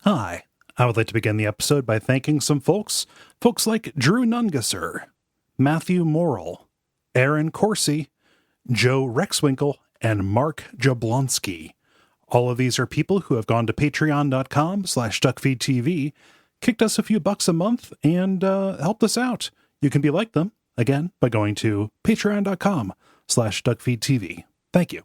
Hi, I would like to begin the episode by thanking some folks like Drew Nungesser, Matthew Morrill, Aaron Corsi, Joe Rexwinkle, and Mark Jablonski. All of these are people who have gone to patreon.com/Duckfeed.tv, kicked us a few bucks a month, and helped us out. You can be like them, again, by going to patreon.com/Duckfeed.tv. Thank you.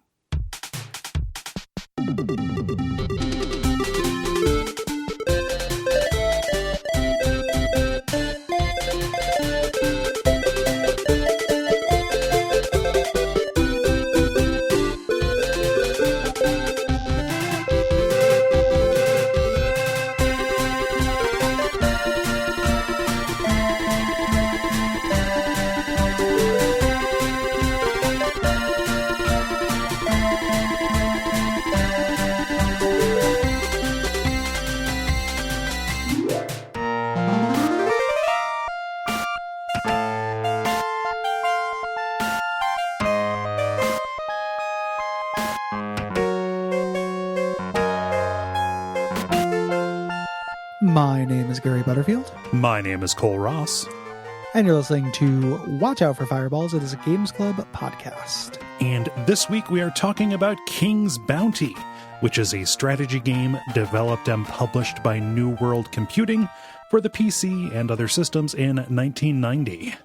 My name is Gary Butterfield. My name is Cole Ross. And you're listening to Watch Out for Fireballs. It is a Games Club podcast. And this week we are talking about King's Bounty, which is a strategy game developed and published by New World Computing for the PC and other systems in 1990.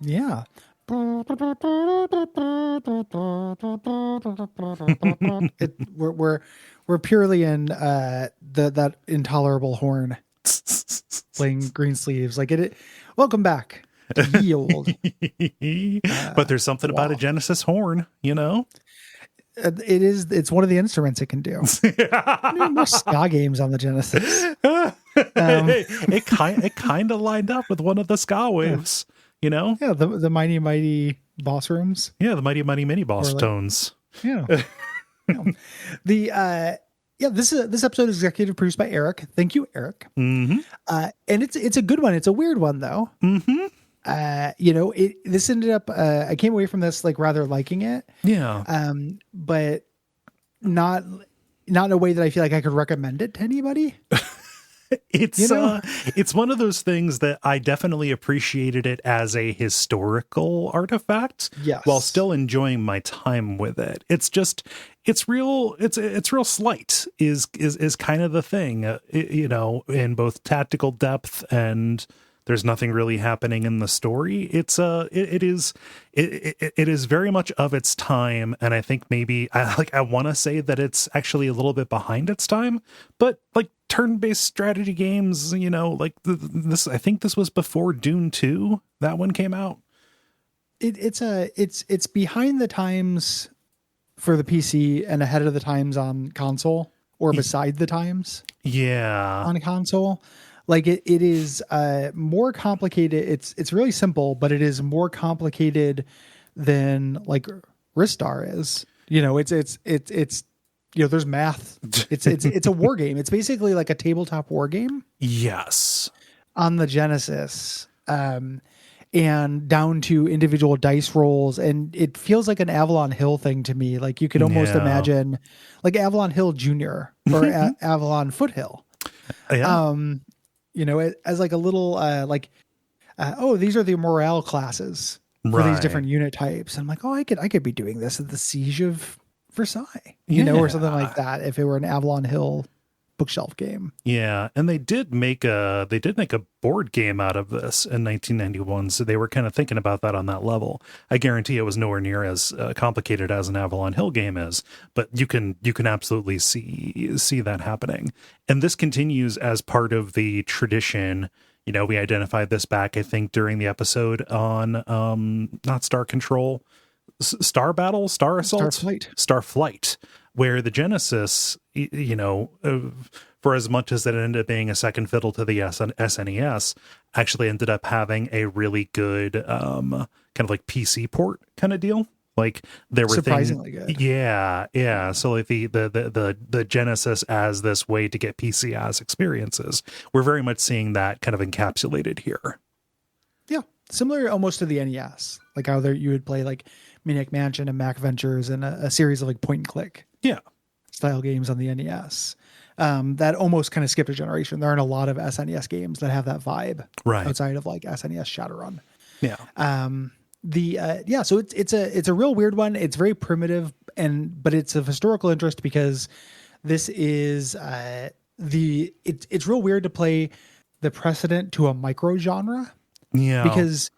Yeah. We're purely in that intolerable horn playing Green Sleeves. Welcome back to ye old. But there's something about a Genesis horn, you know? It's one of the instruments it can do. More ska games on the Genesis. It kind of lined up with one of the ska waves, you know? Yeah, the mighty mighty boss rooms. Yeah, the mighty mighty mini boss tones. Yeah. This episode is executive produced by Eric. Thank you, Eric. Mm-hmm. And it's a good one. It's a weird one though. Mm-hmm. This ended up, I came away from this rather liking it. Yeah. But not in a way that I feel like I could recommend it to anybody. It's one of those things that I definitely appreciated it as a historical artifact, yes, while still enjoying my time with it. It's real slight is kind of the thing, in both tactical depth, and there's nothing really happening in the story. It is very much of its time, and I think maybe I want to say that it's actually a little bit behind its time, but turn-based strategy games, this, I think this was before Dune 2, that one came out. It's behind the times for the PC and ahead of the times on console, or beside the times. Yeah. On console. It is more complicated. It's really simple, but it is more complicated than Ristar is. It's there's math. It's a war game. It's basically like a tabletop war game. Yes. On the Genesis. And down to individual dice rolls, and it feels like an Avalon Hill thing to me. You could almost imagine Avalon Hill Junior or Avalon Foothill. Yeah. As a little these are the morale classes for these different unit types. And I'm like, I could be doing this at the Siege of Versailles, or something like that, if it were an Avalon Hill bookshelf game. Yeah, and they did make a board game out of this in 1991, so they were kind of thinking about that on that level. I guarantee it was nowhere near as complicated as an Avalon Hill game is, but you can absolutely see that happening. And this continues as part of the tradition. We identified this back, I think, during the episode on not Star Control, Star Battle, Star Assault, Starflight, where the Genesis, for as much as it ended up being a second fiddle to the SNES, actually ended up having a really good kind of PC port kind of deal. There were surprisingly things, good. Yeah. So the Genesis as this way to get PC as experiences, we're very much seeing that kind of encapsulated here. Yeah, similar almost to the NES, how you would play Maniac Mansion and Mac Ventures and a series of point and click style games on the NES. that almost kind of skipped a generation. There aren't a lot of SNES games that have that vibe, Right. outside of like SNES Shadowrun. Yeah. So it's a real weird one. It's very primitive, but it's of historical interest because this is it's real weird to play the precedent to a micro genre, Yeah. because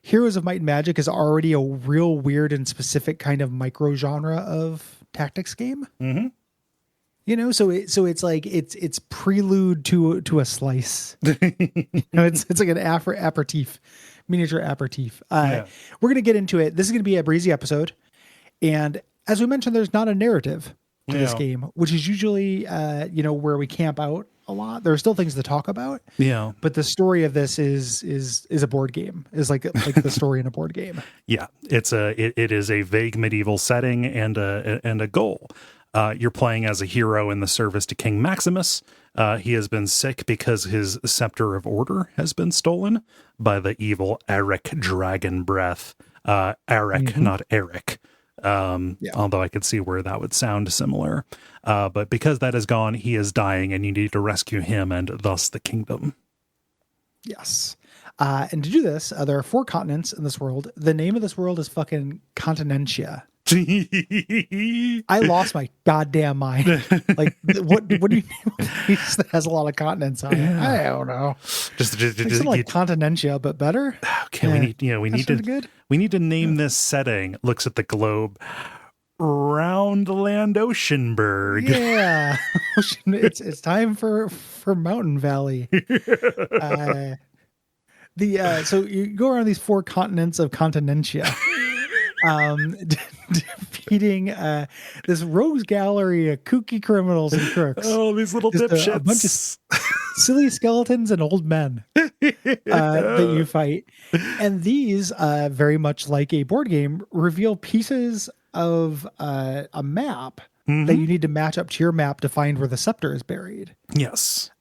Heroes of Might and Magic is already a real weird and specific kind of micro genre of tactics game. Mm-hmm. You know, so it's like it's prelude to a slice. It's like an aperitif, miniature aperitif. We're gonna get into it. This is gonna be a breezy episode, and as we mentioned, there's not a narrative to this game, which is usually where we camp out a lot. There are still things to talk about. Yeah. But the story of this is a board game. Is like the story in a board game. Yeah. It is a vague medieval setting and a goal. You're playing as a hero in the service to King Maximus. He has been sick because his scepter of order has been stolen by the evil Eric Dragon Breath. Eric, not Eric. Although I could see where that would sound similar. But because that is gone, he is dying and you need to rescue him and thus the kingdom. Yes. And to do this, there are 4 continents in this world. The name of this world is fucking Continentia. I lost my goddamn mind. Like, what do you name a place that has a lot of continents on it? Yeah. I don't know. Just like Continentia, but better. Okay, we need to name this setting. Looks at the globe. Roundland Oceanburg. Yeah, it's time for Mountain Valley. So you go around these 4 continents of Continentia. Defeating this rogues gallery of kooky criminals and crooks. Oh, these little dipshits. A bunch of silly skeletons and old men that you fight. And these, very much like a board game, reveal pieces of a map that you need to match up to your map to find where the scepter is buried. Yes.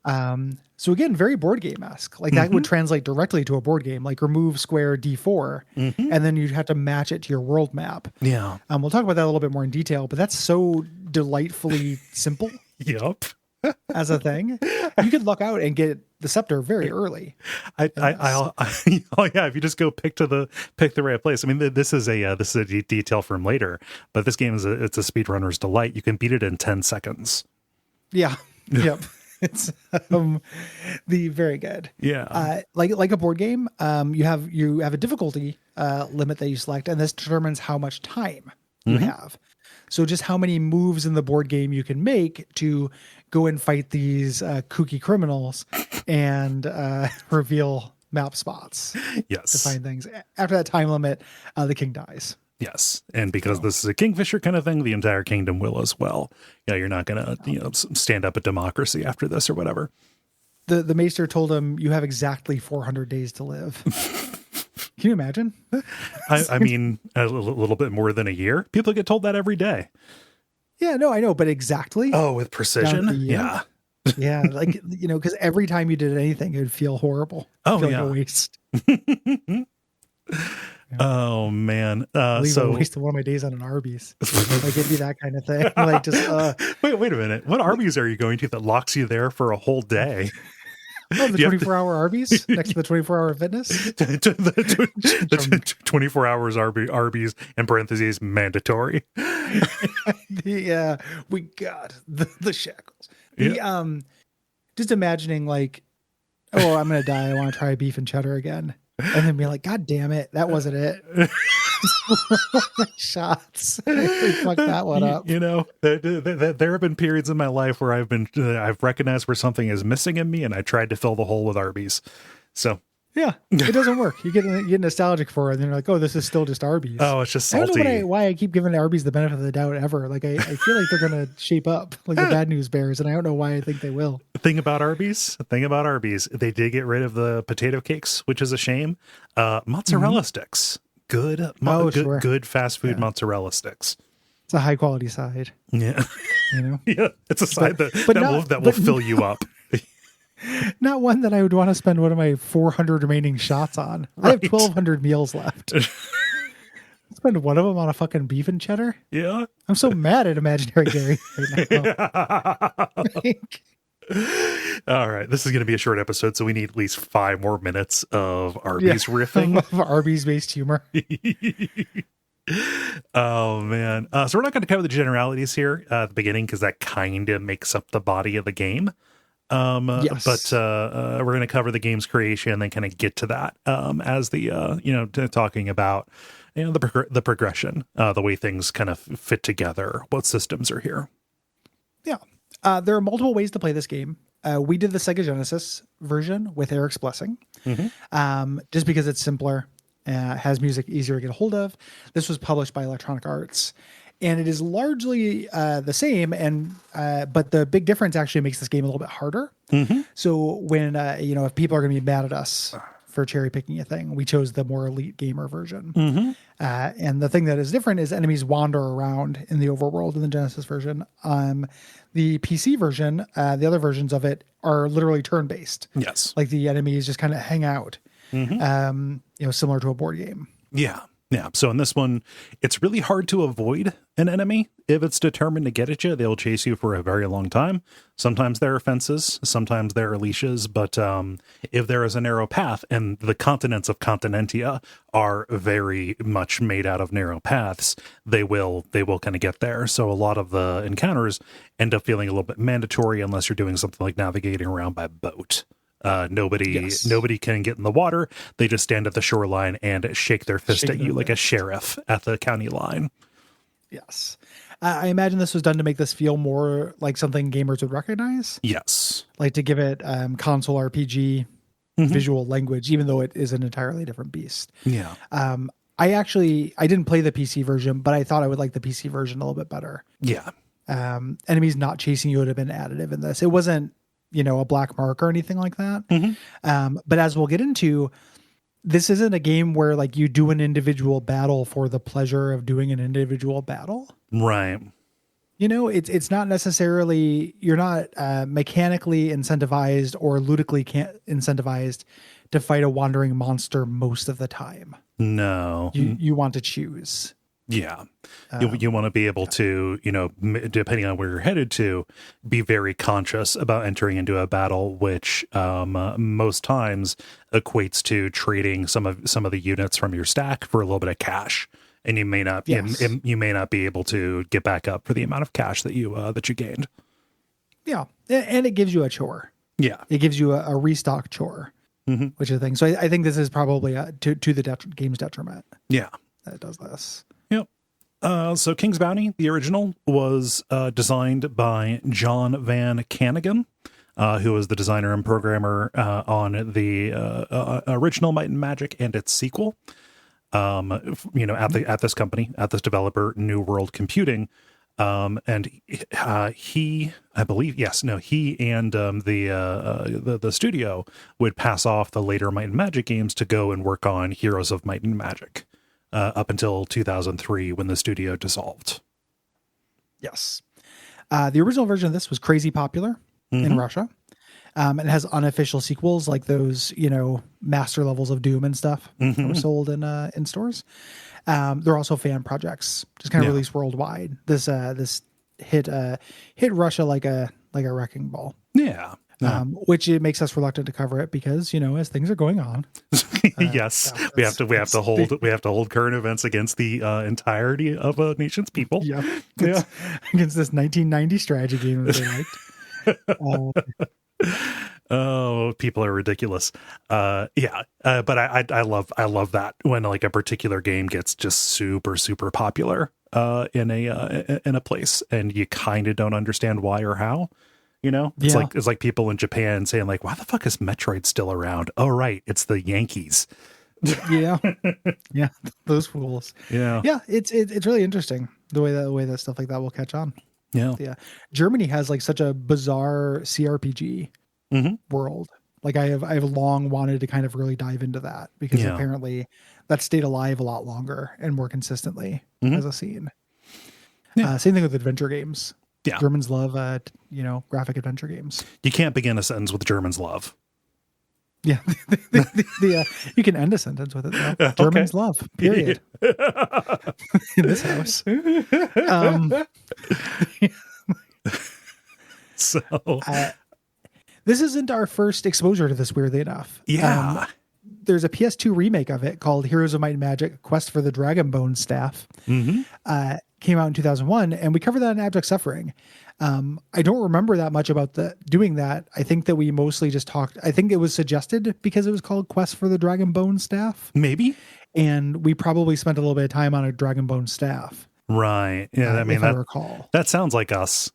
So again, very board game-esque. Like that would translate directly to a board game, like remove square D4, and then you'd have to match it to your world map. Yeah. We'll talk about that a little bit more in detail, but that's so delightfully simple. Yep. As a thing. You could luck out and get the scepter very early. If you just go pick the right place. I mean, this is a detail from later, but this game it's a speedrunner's delight. You can beat it in 10 seconds. Yeah. Yep. It's the very good. Yeah. Like a board game, you have a difficulty limit that you select, and this determines how much time you have. So just how many moves in the board game you can make to go and fight these kooky criminals and reveal map spots. Yes. To find things. After that time limit, the king dies. Yes. And because this is a Kingfisher kind of thing, the entire kingdom will as well. Yeah, you're not going to stand up a democracy after this or whatever. The maester told him, you have exactly 400 days to live. Can you imagine? I mean, a little bit more than a year. People get told that every day. Yeah, no, I know, but exactly. Oh, with precision? Yeah. Yeah, like, because every time you did anything, it would feel horrible. Oh, feel yeah. Like a waste. Oh, man. I wasted one of my days on an Arby's. Like, it'd be that kind of thing. Like, just, Wait a minute. What Arby's are you going to that locks you there for a whole day? Oh, the 24-hour Arby's next to the 24-hour fitness? the 24 hours Arby's, in parentheses, mandatory. We got the shackles. Just imagining like, oh, I'm going to die. I want to try beef and cheddar again. And then be like, God damn it. That wasn't it. Shots. We fucked that one up. There have been periods in my life where I've recognized where something is missing in me, and I tried to fill the hole with Arby's. So yeah, it doesn't work. You get nostalgic for it, and then you're like, oh, this is still just Arby's. Oh, it's just salty. I don't know why I keep giving Arby's the benefit of the doubt ever. Like I feel like they're gonna shape up like the Bad News Bears, and I don't know why I think they will. The thing about Arby's, they did get rid of the potato cakes, which is a shame. Mozzarella sticks. Good fast food mozzarella sticks. It's a high quality side. Yeah. Yeah. It's a side that will fill you up. Not one that I would want to spend one of my 400 remaining shots on. I have 1,200 meals left. Spend one of them on a fucking beef and cheddar? Yeah. I'm so mad at Imaginary Gary right now. All right, this is going to be a short episode, so we need at least 5 more minutes of Yeah, Arby's riffing. Arby's based humor. Oh man! So we're not going to cover the generalities here at the beginning because that kind of makes up the body of the game. Yes. But we're going to cover the game's creation and then kind of get to that as the talking about the progression, the way things kind of fit together, what systems are here. Yeah. There are multiple ways to play this game. We did the Sega Genesis version with Eric's blessing, just because it's simpler, has music easier to get a hold of. This was published by Electronic Arts, and it is largely the same. And but the big difference actually makes this game a little bit harder. So when if people are going to be mad at us for cherry picking a thing, we chose the more elite gamer version. And the thing that is different is enemies wander around in the overworld in the Genesis version. The PC version, the other versions of it are literally turn-based. Yes. Like the enemies just kind of hang out, similar to a board game. Yeah. Yeah. So in this one, it's really hard to avoid an enemy. If it's determined to get at you, they'll chase you for a very long time. Sometimes there are fences, sometimes there are leashes, but if there is a narrow path, and the continents of Continentia are very much made out of narrow paths, they will kind of get there. So a lot of the encounters end up feeling a little bit mandatory unless you're doing something like navigating around by boat. Nobody can get in the water. They just stand at the shoreline and shake their fist at you like a sheriff at the county line. Yes. I imagine this was done to make this feel more like something gamers would recognize. Yes. Like to give it console RPG visual language, even though it is an entirely different beast. Yeah. I didn't play the PC version, but I thought I would like the PC version a little bit better. Yeah. Enemies not chasing you would have been additive in this. It wasn't, a black mark or anything like that. But as we'll get into, this isn't a game where like you do an individual battle for the pleasure of doing an individual battle. Right. It's not necessarily, you're not mechanically incentivized or ludically incentivized to fight a wandering monster most of the time. No. You want to choose. Yeah. You want to be able to, depending on where you're headed to, be very conscious about entering into a battle, which most times equates to trading some of the units from your stack for a little bit of cash. And you may not you may not be able to get back up for the amount of cash that you gained. Yeah. And it gives you a chore. Yeah. It gives you a restock chore, which is the thing. So I think this is probably to the game's detriment. Yeah. That it does this. So King's Bounty, the original, was designed by John Van Cannigan, who was the designer and programmer on the original Might and Magic and its sequel. At this company, at this developer, New World Computing, and he and the studio would pass off the later Might and Magic games to go and work on Heroes of Might and Magic. Up until 2003 when the studio dissolved. Yes. The original version of this was crazy popular in Russia. It has unofficial sequels like those, master levels of Doom and stuff that were sold in stores. They're also fan projects, just kind of released worldwide. This hit Russia like a wrecking ball. Yeah. Which it makes us reluctant to cover it because, as things are going on. Yes, we have to hold current events against the entirety of a nation's people. Yeah. Against this 1990 strategy game that they liked. Oh, people are ridiculous. But I love that when like a particular game gets just super, super popular in a place and you kind of don't understand why or how. It's like people in Japan saying like, why the fuck is Metroid still around? Oh, right. It's the Yankees. Yeah. Yeah. Those fools. Yeah. Yeah. It's really interesting the way that stuff like that will catch on. Yeah. Yeah. Germany has like such a bizarre CRPG world. Like I have long wanted to kind of really dive into that because apparently that stayed alive a lot longer and more consistently as a scene. Yeah. Same thing with adventure games. Yeah. Germans love, graphic adventure games. You can't begin a sentence with Germans love. Yeah. You can end a sentence with it, though. Germans love, period. In this house. So. This isn't our first exposure to this, weirdly enough. Yeah. There's a PS2 remake of it called Heroes of Might and Magic: Quest for the Dragonbone Staff. Came out in 2001, and we covered that in Abject Suffering. I don't remember that much about doing that. I think that we mostly just talked. I think it was suggested because it was called Quest for the Dragonbone Staff. Maybe. And we probably spent a little bit of time on a Dragonbone Staff. Right. Yeah. I mean, if I recall. That sounds like us.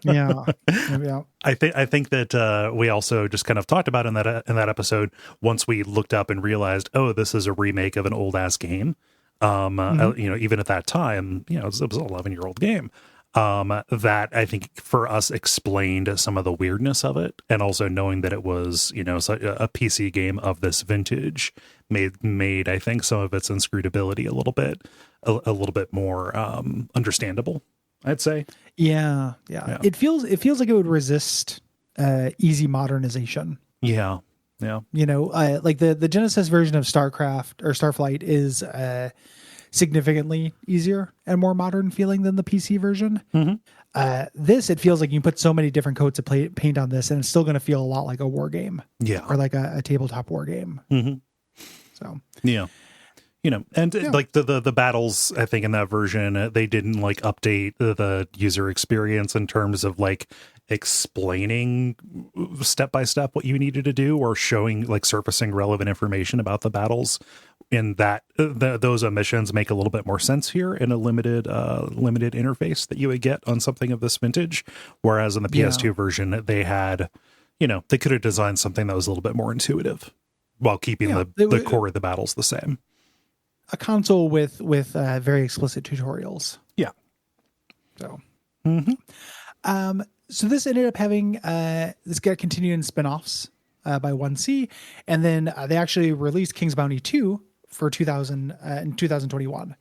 Yeah. Yeah. I think that we also just kind of talked about in that episode, once we looked up and realized, oh, this is a remake of an old ass game. Even at that time, it was an 11-year-old game. That I think for us explained some of the weirdness of it, and also knowing that it was, a PC game of this vintage made I think some of its inscrutability a little bit more understandable, I'd say. Yeah. It feels like it would resist easy modernization. Yeah. Like the Genesis version of StarCraft or Starflight is significantly easier and more modern feeling than the PC version. This, it feels like you can put so many different coats of paint on this, and it's still going to feel a lot like a war game. Yeah. Or like a tabletop war game. So yeah. Like the battles, I think in that version, they didn't like update the user experience in terms of like explaining step by step what you needed to do, or showing like surfacing relevant information about the battles. In that those omissions make a little bit more sense here in a limited interface that you would get on something of this vintage. Whereas in the PS2 version, they had, they could have designed something that was a little bit more intuitive while keeping the core of the battles the same. A console with very explicit tutorials. Yeah. So, so this ended up having this got continued in spinoffs by 1C, and then they actually released King's Bounty 2 for 2021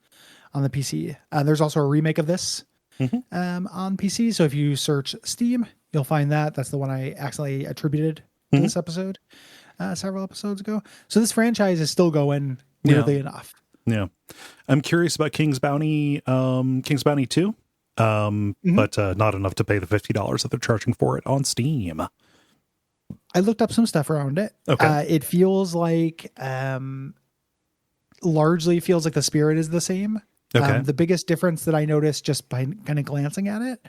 on the PC. There's also a remake of this on PC. So if you search Steam, you'll find that. That's the one I accidentally attributed to this episode several episodes ago. So this franchise is still going, weirdly enough. Yeah. I'm curious about King's Bounty 2, but not enough to pay the $50 that they're charging for it on Steam. I looked up some stuff around it. Okay. It feels like, largely feels like the spirit is the same. Okay. The biggest difference that I noticed just by kind of glancing at it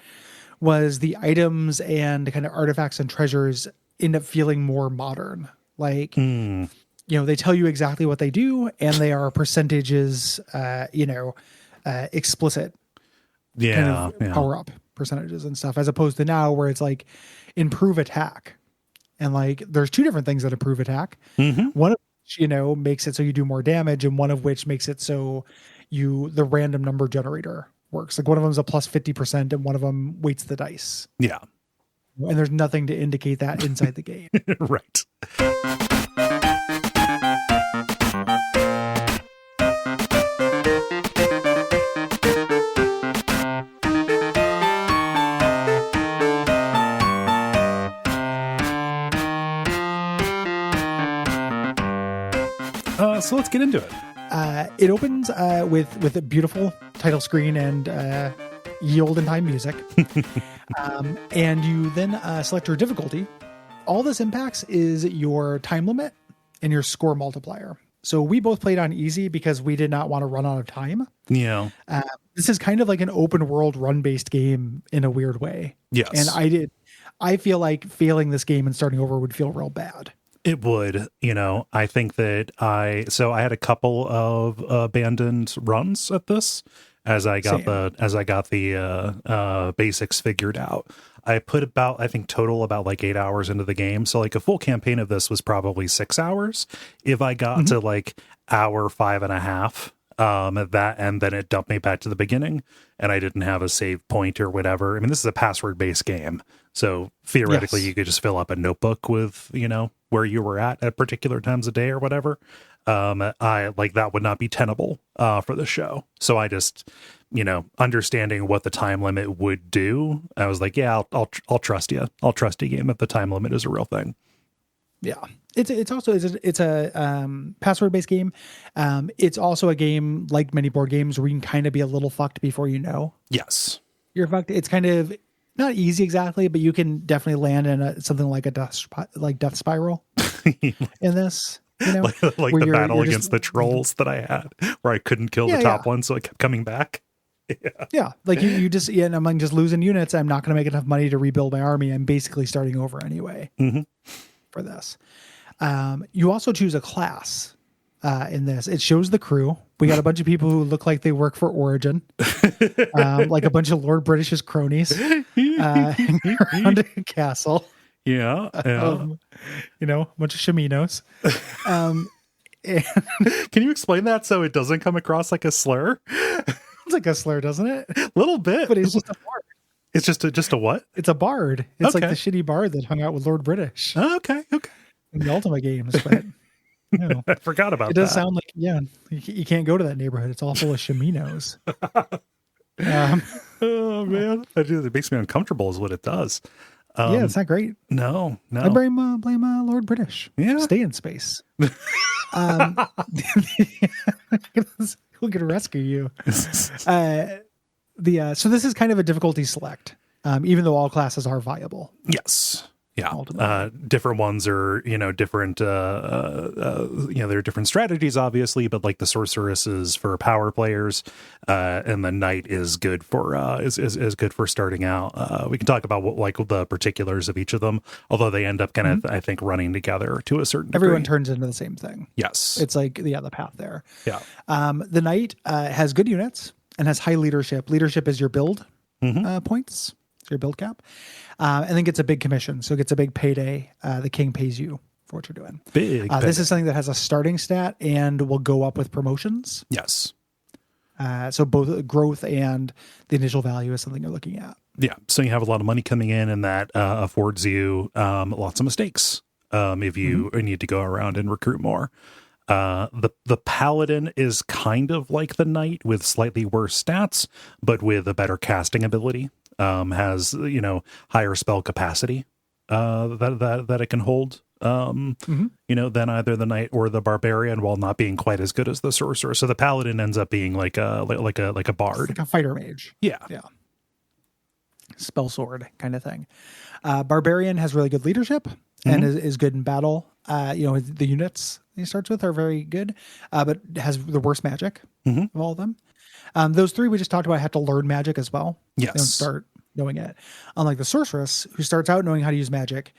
was the items and kind of artifacts and treasures end up feeling more modern. Like, they tell you exactly what they do, and they are percentages, explicit. Yeah. Power up percentages and stuff, as opposed to now where it's like improve attack. And like, there's two different things that improve attack. One of which, makes it so you do more damage, and one of which makes it so the random number generator works. Like one of them is a plus 50% and one of them weights the dice. Yeah. And there's nothing to indicate that inside the game. Right. So let's get into it. It opens with a beautiful title screen and ye olden time music. And you then select your difficulty. All this impacts is your time limit and your score multiplier. So we both played on easy because we did not want to run out of time. Yeah. This is kind of like an open world run-based game in a weird way. Yes. And I feel like failing this game and starting over would feel real bad. It would, I think that I had a couple of abandoned runs at this as I got the basics figured out. I put about, I think total about like 8 hours into the game. So like a full campaign of this was probably 6 hours. If I got to like hour 5.5, and then it dumped me back to the beginning and I didn't have a save point or whatever. I mean, this is a password based game. So theoretically you could just fill up a notebook with, where you were at particular times a day or whatever. I like that would not be tenable for the show. So I just, understanding what the time limit would do, I was like, yeah, I'll trust you. I'll trust you game if the time limit is a real thing. Yeah. It's also a password based game. It's also a game like many board games where you can kind of be a little fucked before you know. Yes. You're fucked. It's kind of not easy exactly, but you can definitely land in something like a death spiral in this. You know, like where the battle you're against the trolls that I had, where I couldn't kill the top one, so I kept coming back. Yeah, like you just and I'm just losing units. I'm not going to make enough money to rebuild my army. I'm basically starting over anyway for this. You also choose a class in this. It shows the crew. We got a bunch of people who look like they work for Origin, like a bunch of Lord British's cronies around a castle. Yeah. You know, a bunch of Shaminos. Can you explain that so it doesn't come across like a slur? It's like a slur, doesn't it? A little bit, but it's just a bard. It's just a what? It's a bard. It's okay. like the shitty bard that hung out with Lord British. Oh, okay. In the Ultima games, but you know, I forgot about that. It does sound like you can't go to that neighborhood. It's all full of Shaminos. Oh man, it makes me uncomfortable, is what it does. Yeah, it's not great. No. I blame Lord British. Yeah, stay in space. We'll get to rescue you. So this is kind of a difficulty select, even though all classes are viable. Yes. Yeah. Different ones are, different, there are different strategies, obviously, but like the sorceress is for power players, and the knight is good for, is good for starting out. We can talk about what the particulars of each of them, although they end up kind of, I think, running together to a certain degree. Everyone turns into the same thing. Yes. It's like, the path there. Yeah. The knight, has good units and has high leadership. Leadership is your build, points. Your build cap, and then gets a big commission. So it gets a big payday. The king pays you for what you're doing. Big. This is something that has a starting stat and will go up with promotions. Yes. So both growth and the initial value is something you're looking at. Yeah. So you have a lot of money coming in, and that affords you lots of mistakes if you need to go around and recruit more. The paladin is kind of like the knight with slightly worse stats, but with a better casting ability. Has higher spell capacity that it can hold than either the knight or the barbarian, while not being quite as good as the sorcerer. So the paladin ends up being like a bard, like a fighter mage. Yeah, spell sword kind of thing. Barbarian has really good leadership and is good in battle. The units he starts with are very good, but has the worst magic of all of them. Those three we just talked about have to learn magic as well. Yes. They don't start knowing it. Unlike the sorceress, who starts out knowing how to use magic,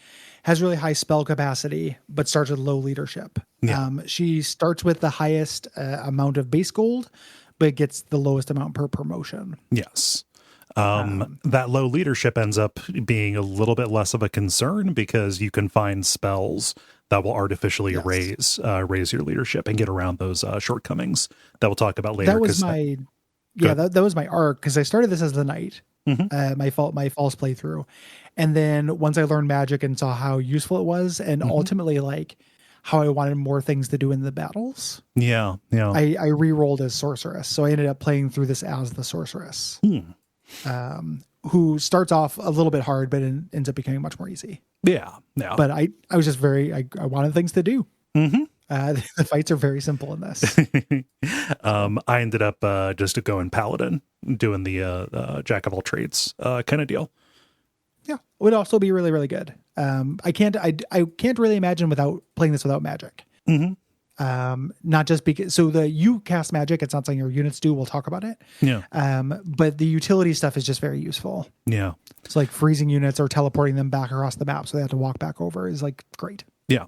has really high spell capacity, but starts with low leadership. Yeah. She starts with the highest amount of base gold, but gets the lowest amount per promotion. Yes. That low leadership ends up being a little bit less of a concern because you can find spells that will artificially raise your leadership and get around those shortcomings that we'll talk about later. That was that was my arc, because I started this as the knight, my false playthrough, and then once I learned magic and saw how useful it was, and ultimately like how I wanted more things to do in the battles. Yeah. I re-rolled as sorceress, so I ended up playing through this as the sorceress. Who starts off a little bit hard, but ends up becoming much more easy. Yeah. But I was just I wanted things to do. The fights are very simple in this. I ended up just going paladin, doing the jack of all trades kind of deal. Yeah, it would also be really, really good. I can't really imagine playing this without magic. Not just because, you cast magic, it's not something your units do. We'll talk about it. Yeah. But the utility stuff is just very useful. Yeah. It's like freezing units or teleporting them back across the map so they have to walk back over is like great. Yeah.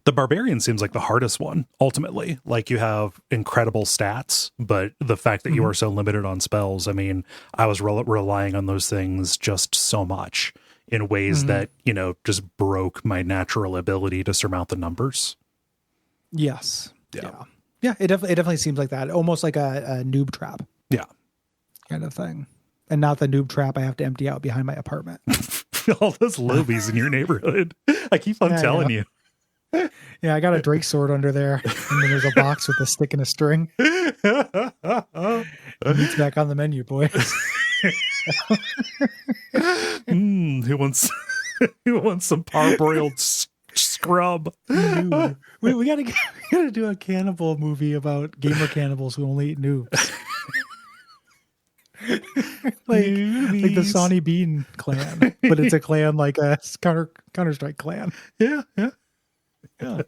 The barbarian seems like the hardest one, ultimately. Like, you have incredible stats, but the fact that you are so limited on spells, I mean, I was relying on those things just so much in ways that, just broke my natural ability to surmount the numbers. Yes. Yeah. It definitely seems like that. Almost like a noob trap. Yeah. Kind of thing. And not the noob trap I have to empty out behind my apartment. All those lobies in your neighborhood. I keep on telling you. Yeah, I got a Drake sword under there. And then there's a box with a stick and a string. Meat's back on the menu, boys. Who wants some parboiled scrub? Dude, we gotta do a cannibal movie about gamer cannibals who only eat noobs. like the Sonny Bean clan, but it's a clan like a Counter-Strike clan. Yeah, yeah, yeah.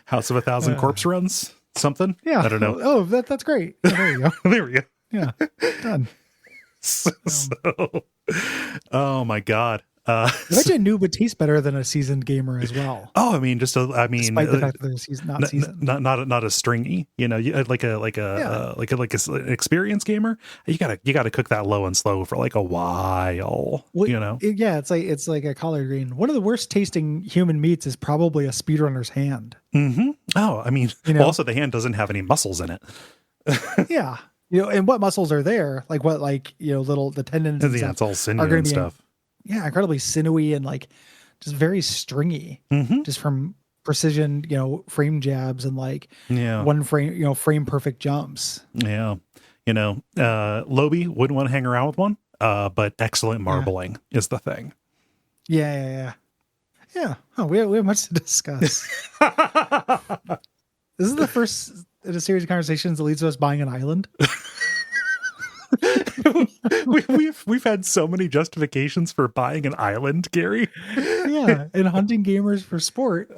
House of a Thousand Corpse Runs, something. Yeah. I don't know. Oh, that's great. Yeah, there you go. There we go. Yeah, done. So, oh my God. I bet you a noob would taste better than a seasoned gamer as well. Oh, I mean, Despite the fact that they're not seasoned, not as stringy. You know, like an experienced gamer. You gotta cook that low and slow for like a while. well, you know. it's like a collard green. One of the worst tasting human meats is probably a speedrunner's hand. Mm-hmm. Oh, I mean, You know? also the hand doesn't have any muscles in it. Yeah, and what muscles are there? Like what, the tendons and Yeah, stuff it's all sinew are going and to be stuff. incredibly sinewy and like just very stringy, just from precision, frame jabs and like Yeah. one frame, frame perfect jumps. Yeah. Lobi wouldn't want to hang around with one, but excellent marbling is the thing. Yeah. Oh, we have much to discuss. This is the first in a series of conversations that leads to us buying an island. we've had so many justifications for buying an island, Gary. Yeah, and hunting gamers for sport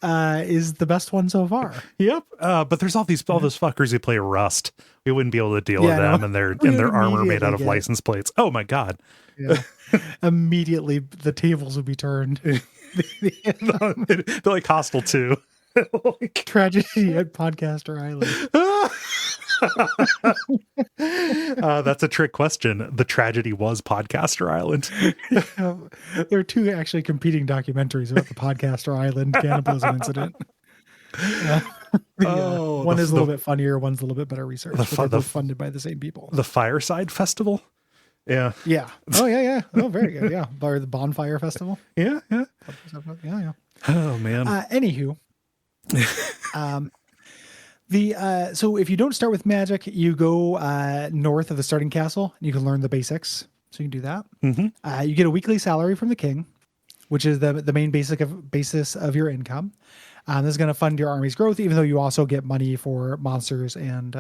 is the best one so far. Yep. But there's all those fuckers who play Rust. We wouldn't be able to deal with them and their armor made out of license plates. Oh my God. Yeah. Immediately the tables would be turned. They're like Hostile 2. Tragedy at Podcaster Island. That's a trick question. The tragedy was Podcaster Island. There are two actually competing documentaries about the Podcaster Island cannibalism incident. One is a little bit funnier, one's a little bit better research. They're both funded by the same people. The Fireside Festival. Yeah. Yeah. Oh yeah. Oh, very good. Yeah. Or the Bonfire Festival. Yeah. Yeah. Oh man. Anywho. So if you don't start with magic, you go north of the starting castle and you can learn the basics. So you can do that. Mm-hmm. You get a weekly salary from the king, which is the main basis of your income. This is going to fund your army's growth, even though you also get money for monsters and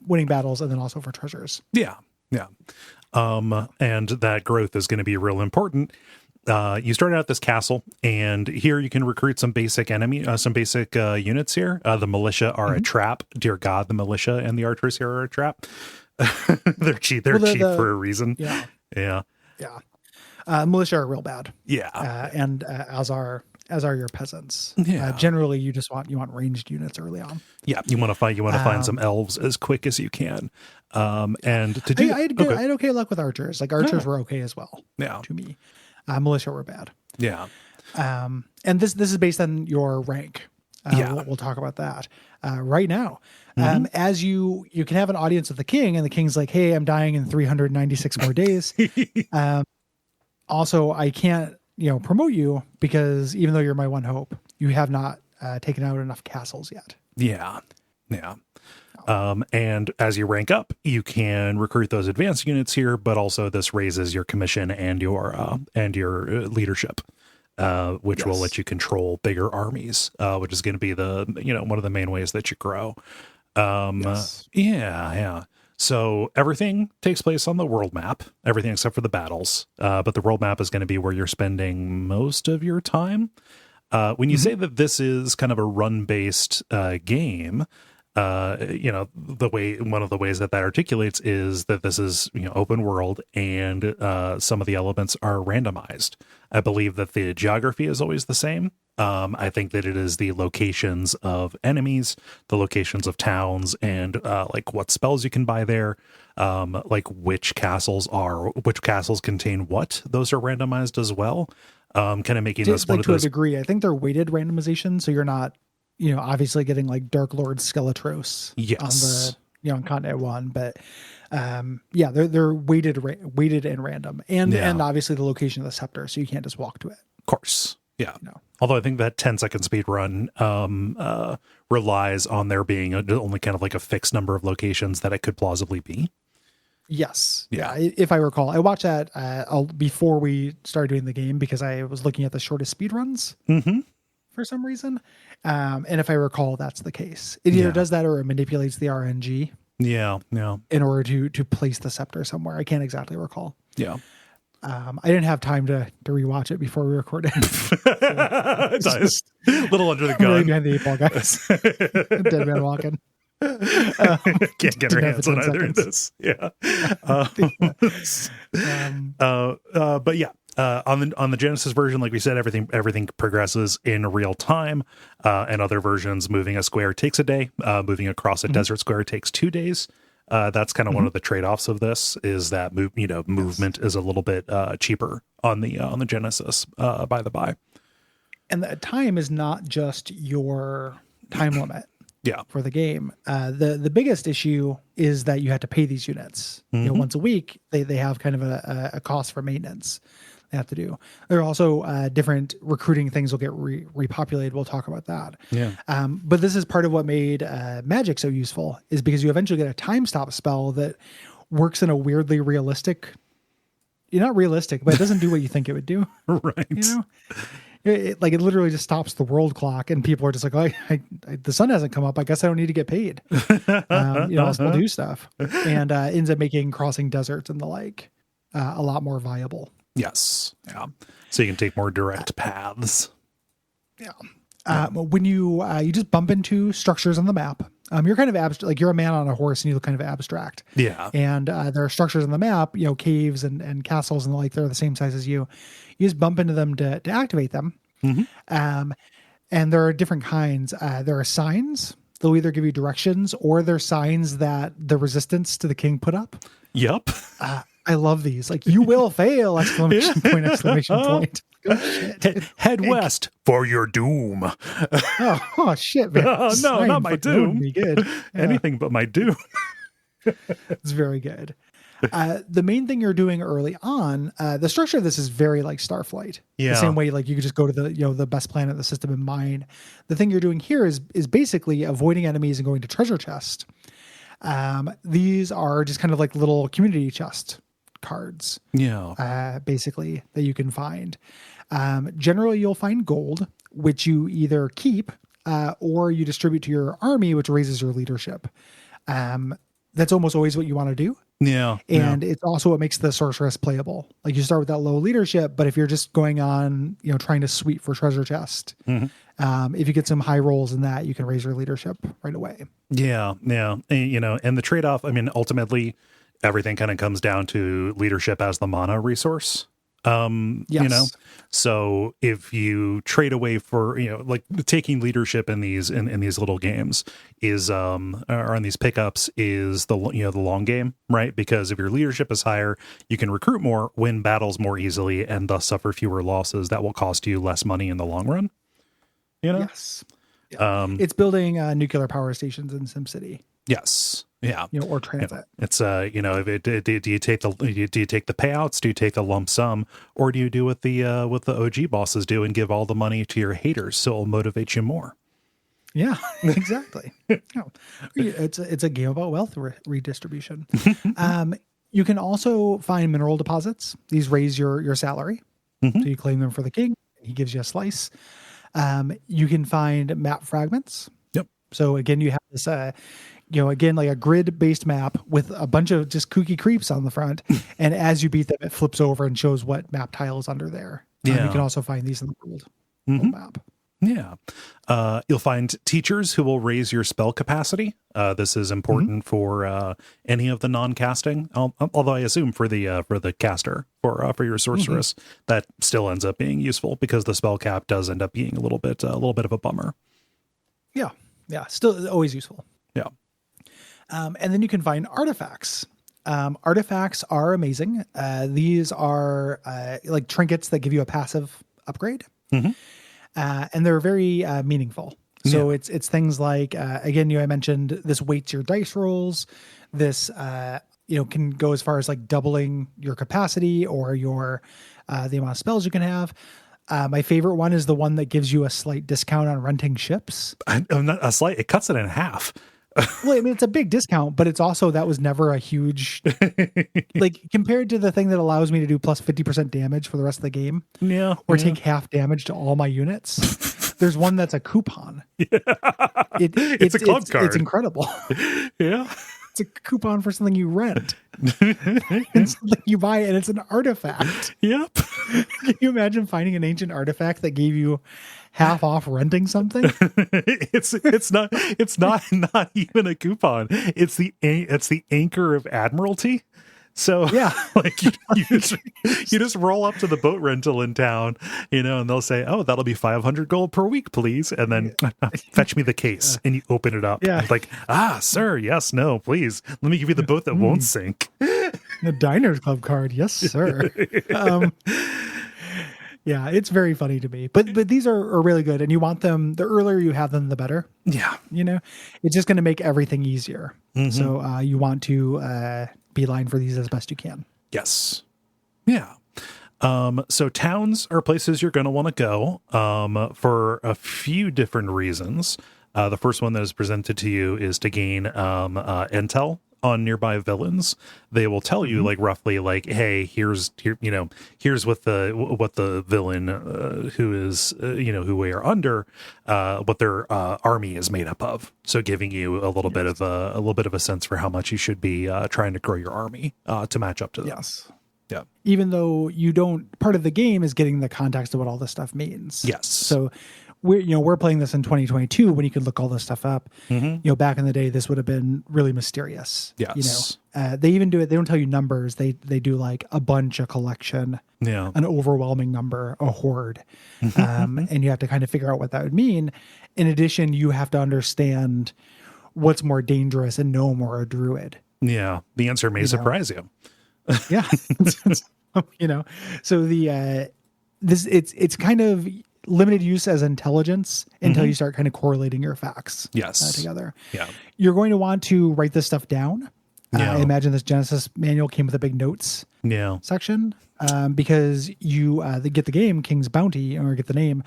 winning battles, and then also for treasures. Yeah. And that growth is going to be real important. You start out at this castle, and here you can recruit some basic units here. The militia are a trap. Dear God, the militia and the archers here are a trap. They're cheap. They're cheap for a reason. Yeah. Militia are real bad. Yeah. And as are your peasants. Yeah. Generally, you want ranged units early on. Yeah. You want to find some elves as quick as you can. And to do, I had okay luck with archers. Like archers were okay as well. Yeah. To me. Militia were bad. Yeah. And this is based on your rank. We'll talk about that right now. As you can have an audience with the king, and the king's like, "Hey, I'm dying in 396 more days. Also, I can't promote you because even though you're my one hope, you have not taken out enough castles yet." Yeah. And as you rank up, you can recruit those advanced units here, but also this raises your commission and your leadership, which will let you control bigger armies, which is going to be one of the main ways that you grow. Yeah. So everything takes place on the world map, everything except for the battles. But the world map is going to be where you're spending most of your time. When you say that this is kind of a run-based game, one of the ways that articulates is that this is open world, and some of the elements are randomized. I believe that the geography is always the same. I think that it is the locations of enemies, the locations of towns, and like what spells you can buy there, like which castles contain what. Those are randomized as well. Kind of making this one of those. To a degree, I think they're weighted randomization, so you're not obviously getting like Dark Lord Skeletros on the on Continent 1, but they're weighted and random, and obviously the location of the scepter, so you can't just walk to it. Of course. Yeah. Although I think that 10-second speed run relies on there being only kind of like a fixed number of locations that it could plausibly be. Yes. Yeah. If I recall, I watched that before we started doing the game because I was looking at the shortest speed runs for some reason. And if I recall, that's the case. It either does that or it manipulates the RNG. Yeah. Yeah. in order to place the scepter somewhere. I can't exactly recall. Yeah. I didn't have time to rewatch it before we recorded. Nice. Little under the I'm really gun. behind the 8 ball, guys. Dead man walking. Can't get her didn't have hands the on 10 either of seconds. this. Yeah. But yeah, on the Genesis version, like we said, everything progresses in real time. And other versions, moving a square takes a day. Moving across a desert square takes 2 days. That's kind of one of the trade-offs of this, is that movement is a little bit cheaper on the Genesis, by the by. And the time is not just your time limit. Yeah. For the game. The biggest issue is that you have to pay these units. Once a week. They have kind of a cost for maintenance they have to do. There are also different recruiting things will get repopulated. We'll talk about that. Yeah. But this is part of what made Magic so useful, is because you eventually get a time stop spell that works in a weirdly realistic. You're not realistic, but it doesn't do what you think it would do. Right. It literally just stops the world clock, and people are just like, the sun hasn't come up. I guess I don't need to get paid. I'll still do stuff, and ends up making crossing deserts and the like a lot more viable. Yes. Yeah. So you can take more direct paths. Yeah. When you just bump into structures on the map, you're kind of abstract, you're a man on a horse and you look kind of abstract. Yeah. And there are structures on the map, caves and castles and the like, they're the same size as you. You just bump into them to activate them. And there are different kinds. There are signs. They'll either give you directions, or they're signs that the resistance to the king put up. Yep. I love these. Like, you will fail! Exclamation point! Exclamation point! Oh, shit. Head west for your doom. Oh shit, man! No, not my doom. Be good. Yeah, Anything but my doom. it's very good. The main thing you're doing early on, the structure of this is very like Starflight. Yeah. The same way, like, you could just go to the best planet of the system and mine. The thing you're doing here is basically avoiding enemies and going to treasure chest. These are just kind of like little community chest cards. Yeah. Basically, that you can find. Generally, you'll find gold, which you either keep or you distribute to your army, which raises your leadership. That's almost always what you want to do. Yeah. And it's also what makes the sorceress playable. Like, you start with that low leadership, but if you're just going on, trying to sweep for treasure chest, if you get some high rolls in that, you can raise your leadership right away. Yeah. Yeah. And the trade-off, ultimately everything kind of comes down to leadership as the mana resource. Yes. So if you trade away for, like taking leadership in these little games is, or on these pickups is the long game, right? Because if your leadership is higher, you can recruit more, win battles more easily, and thus suffer fewer losses that will cost you less money in the long run. Yes. Yeah. It's building nuclear power stations in SimCity. Yes. Yeah. Or transit. It's do you take the payouts? Do you take the lump sum, or do you do what the OG bosses do and give all the money to your haters so it'll motivate you more? Yeah, exactly. It's a game about wealth redistribution. You can also find mineral deposits. These raise your salary. So you claim them for the king. He gives you a slice. You can find map fragments. Yep. So again, you have this, again, like a grid-based map with a bunch of just kooky creeps on the front. And as you beat them, it flips over and shows what map tile is under there. Yeah. You can also find these in the world map. Yeah. You'll find teachers who will raise your spell capacity. This is important for any of the non-casting, although I assume for the caster, for your sorceress, that still ends up being useful because the spell cap does end up being a little bit of a bummer. Yeah. Yeah. Still always useful. Yeah. And then you can find artifacts. Artifacts are amazing. These are like trinkets that give you a passive upgrade. And they're very meaningful. So it's things like, again, I mentioned this weights your dice rolls. This, can go as far as like doubling your capacity or your the amount of spells you can have. My favorite one is the one that gives you a slight discount on renting ships. Not a slight, it cuts it in half. Well, it's a big discount, but it's also, that was never a huge, like, compared to the thing that allows me to do plus 50% damage for the rest of the game. Yeah. Or take half damage to all my units. There's one that's a coupon. Yeah. It's a club card. It's incredible. Yeah. It's a coupon for something you rent. It's something you buy, and it's an artifact. Yep. Can you imagine finding an ancient artifact that gave you half off renting something? It's not even a coupon. It's the anchor of admiralty. So Yeah. like you just roll up to the boat rental in town, and they'll say, "Oh, that'll be 500 gold per week, please." And then fetch me the case, and you open it up. Yeah. It's like, sir, yes, no, please. Let me give you the boat that won't sink. A Diners Club card. Yes, sir. Yeah, it's very funny to me. But these are really good, and you want them, the earlier you have them, the better. Yeah. It's just going to make everything easier. So you want to beeline for these as best you can. Yes. Yeah. So towns are places you're going to want to go for a few different reasons. The first one that is presented to you is to gain intel on nearby villains. They will tell you like roughly like, hey, here's what the villain who is who we are under, what their army is made up of. So giving you a little bit of a sense for how much you should be trying to grow your army to match up to them. Yes. Yeah. Even though you don't, part of the game is getting the context of what all this stuff means. Yes. So we're playing this in 2022 when you could look all this stuff up. Back in the day, this would have been really mysterious. Yes. They even do it. They don't tell you numbers. They do like a bunch, a collection, an overwhelming number, a horde. And you have to kind of figure out what that would mean. In addition, you have to understand what's more dangerous, a gnome or a druid. Yeah. The answer may surprise you. Yeah. So it's kind of limited use as intelligence until you start kind of correlating your facts together. Yeah. You're going to want to write this stuff down. Yeah. I imagine this Genesis manual came with a big notes section because you get the game King's Bounty, or get the name.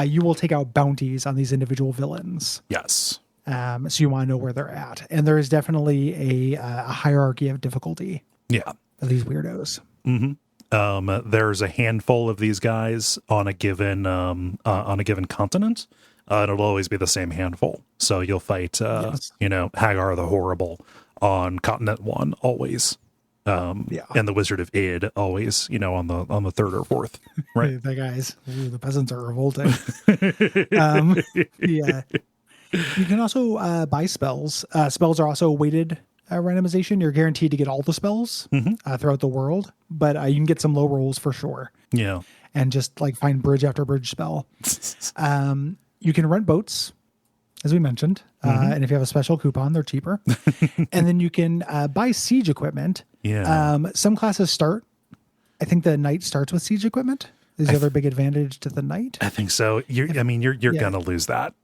You will take out bounties on these individual villains. Yes. So you want to know where they're at. And there is definitely a hierarchy of difficulty. Yeah. Of these weirdos. There's a handful of these guys on a given continent. It'll always be the same handful. So you'll fight, Hagar the Horrible on Continent 1 always. And the Wizard of Id always, on the third or fourth. Right. The guys, the peasants are revolting. Yeah. You can also buy spells. Spells are also weighted randomization. You're guaranteed to get all the spells throughout the world, but you can get some low rolls for sure. Yeah. And just like find bridge after bridge spell. You can rent boats, as we mentioned. And if you have a special coupon, they're cheaper. And then you can buy siege equipment. Yeah. Some classes start, I think the knight starts with siege equipment. Is the other big advantage to the knight? I think so. You're going to lose that.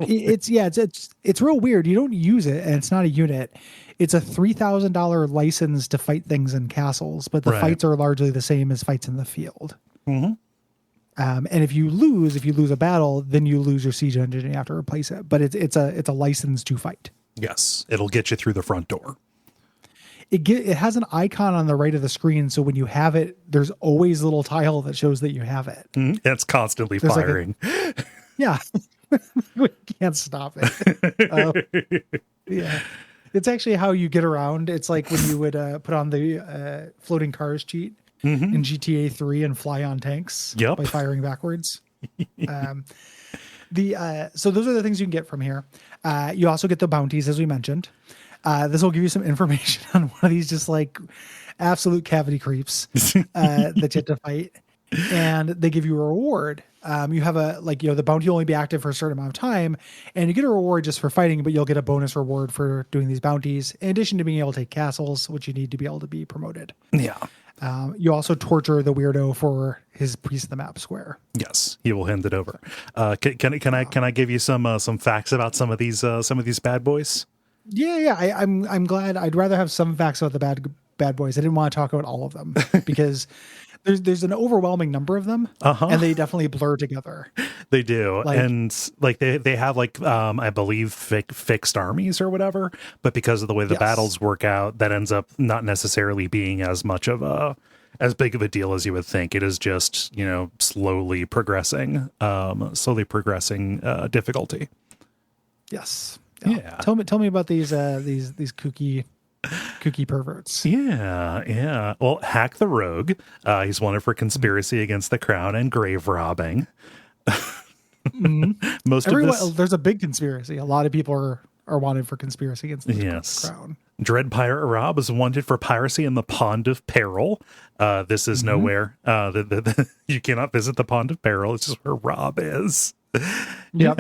It's real weird. You don't use it, and it's not a unit. It's a $3,000 license to fight things in castles, but the fights are largely the same as fights in the field. And if you lose a battle, then you lose your siege engine and you have to replace it. But it's a license to fight. Yes, it'll get you through the front door. It has an icon on the right of the screen, so when you have it, there's always a little tile that shows that you have it. It's constantly firing. Yeah. We can't stop it. Yeah. It's actually how you get around. It's like when you would put on the floating cars cheat in GTA 3 and fly on tanks by firing backwards. So those are the things you can get from here. You also get the bounties, as we mentioned. This will give you some information on one of these just like absolute cavity creeps that you have to fight. And they give you a reward. You have the bounty will only be active for a certain amount of time, and you get a reward just for fighting, but you'll get a bonus reward for doing these bounties, in addition to being able to take castles, which you need to be able to be promoted. Yeah. You also torture the weirdo for his piece of the map square. Yes, he will hand it over. Can I give you some facts about some of these bad boys? Yeah. I'm glad. I'd rather have some facts about the bad boys. I didn't want to talk about all of them because there's an overwhelming number of them, and they definitely blur together. They do, and they have I believe fixed armies or whatever, but because of the way the battles work out, that ends up not necessarily being as big of a deal as you would think. It is just slowly progressing difficulty. Yes. Yeah. Tell me about these kooky perverts. Yeah. Well, Hack the Rogue. He's wanted for conspiracy against the crown and grave robbing. Most of this, There's a big conspiracy. A lot of people are wanted for conspiracy against the crown. Dread Pirate Rob is wanted for piracy in the Pond of Peril. This is nowhere. You cannot visit the Pond of Peril. It's just where Rob is. Yep.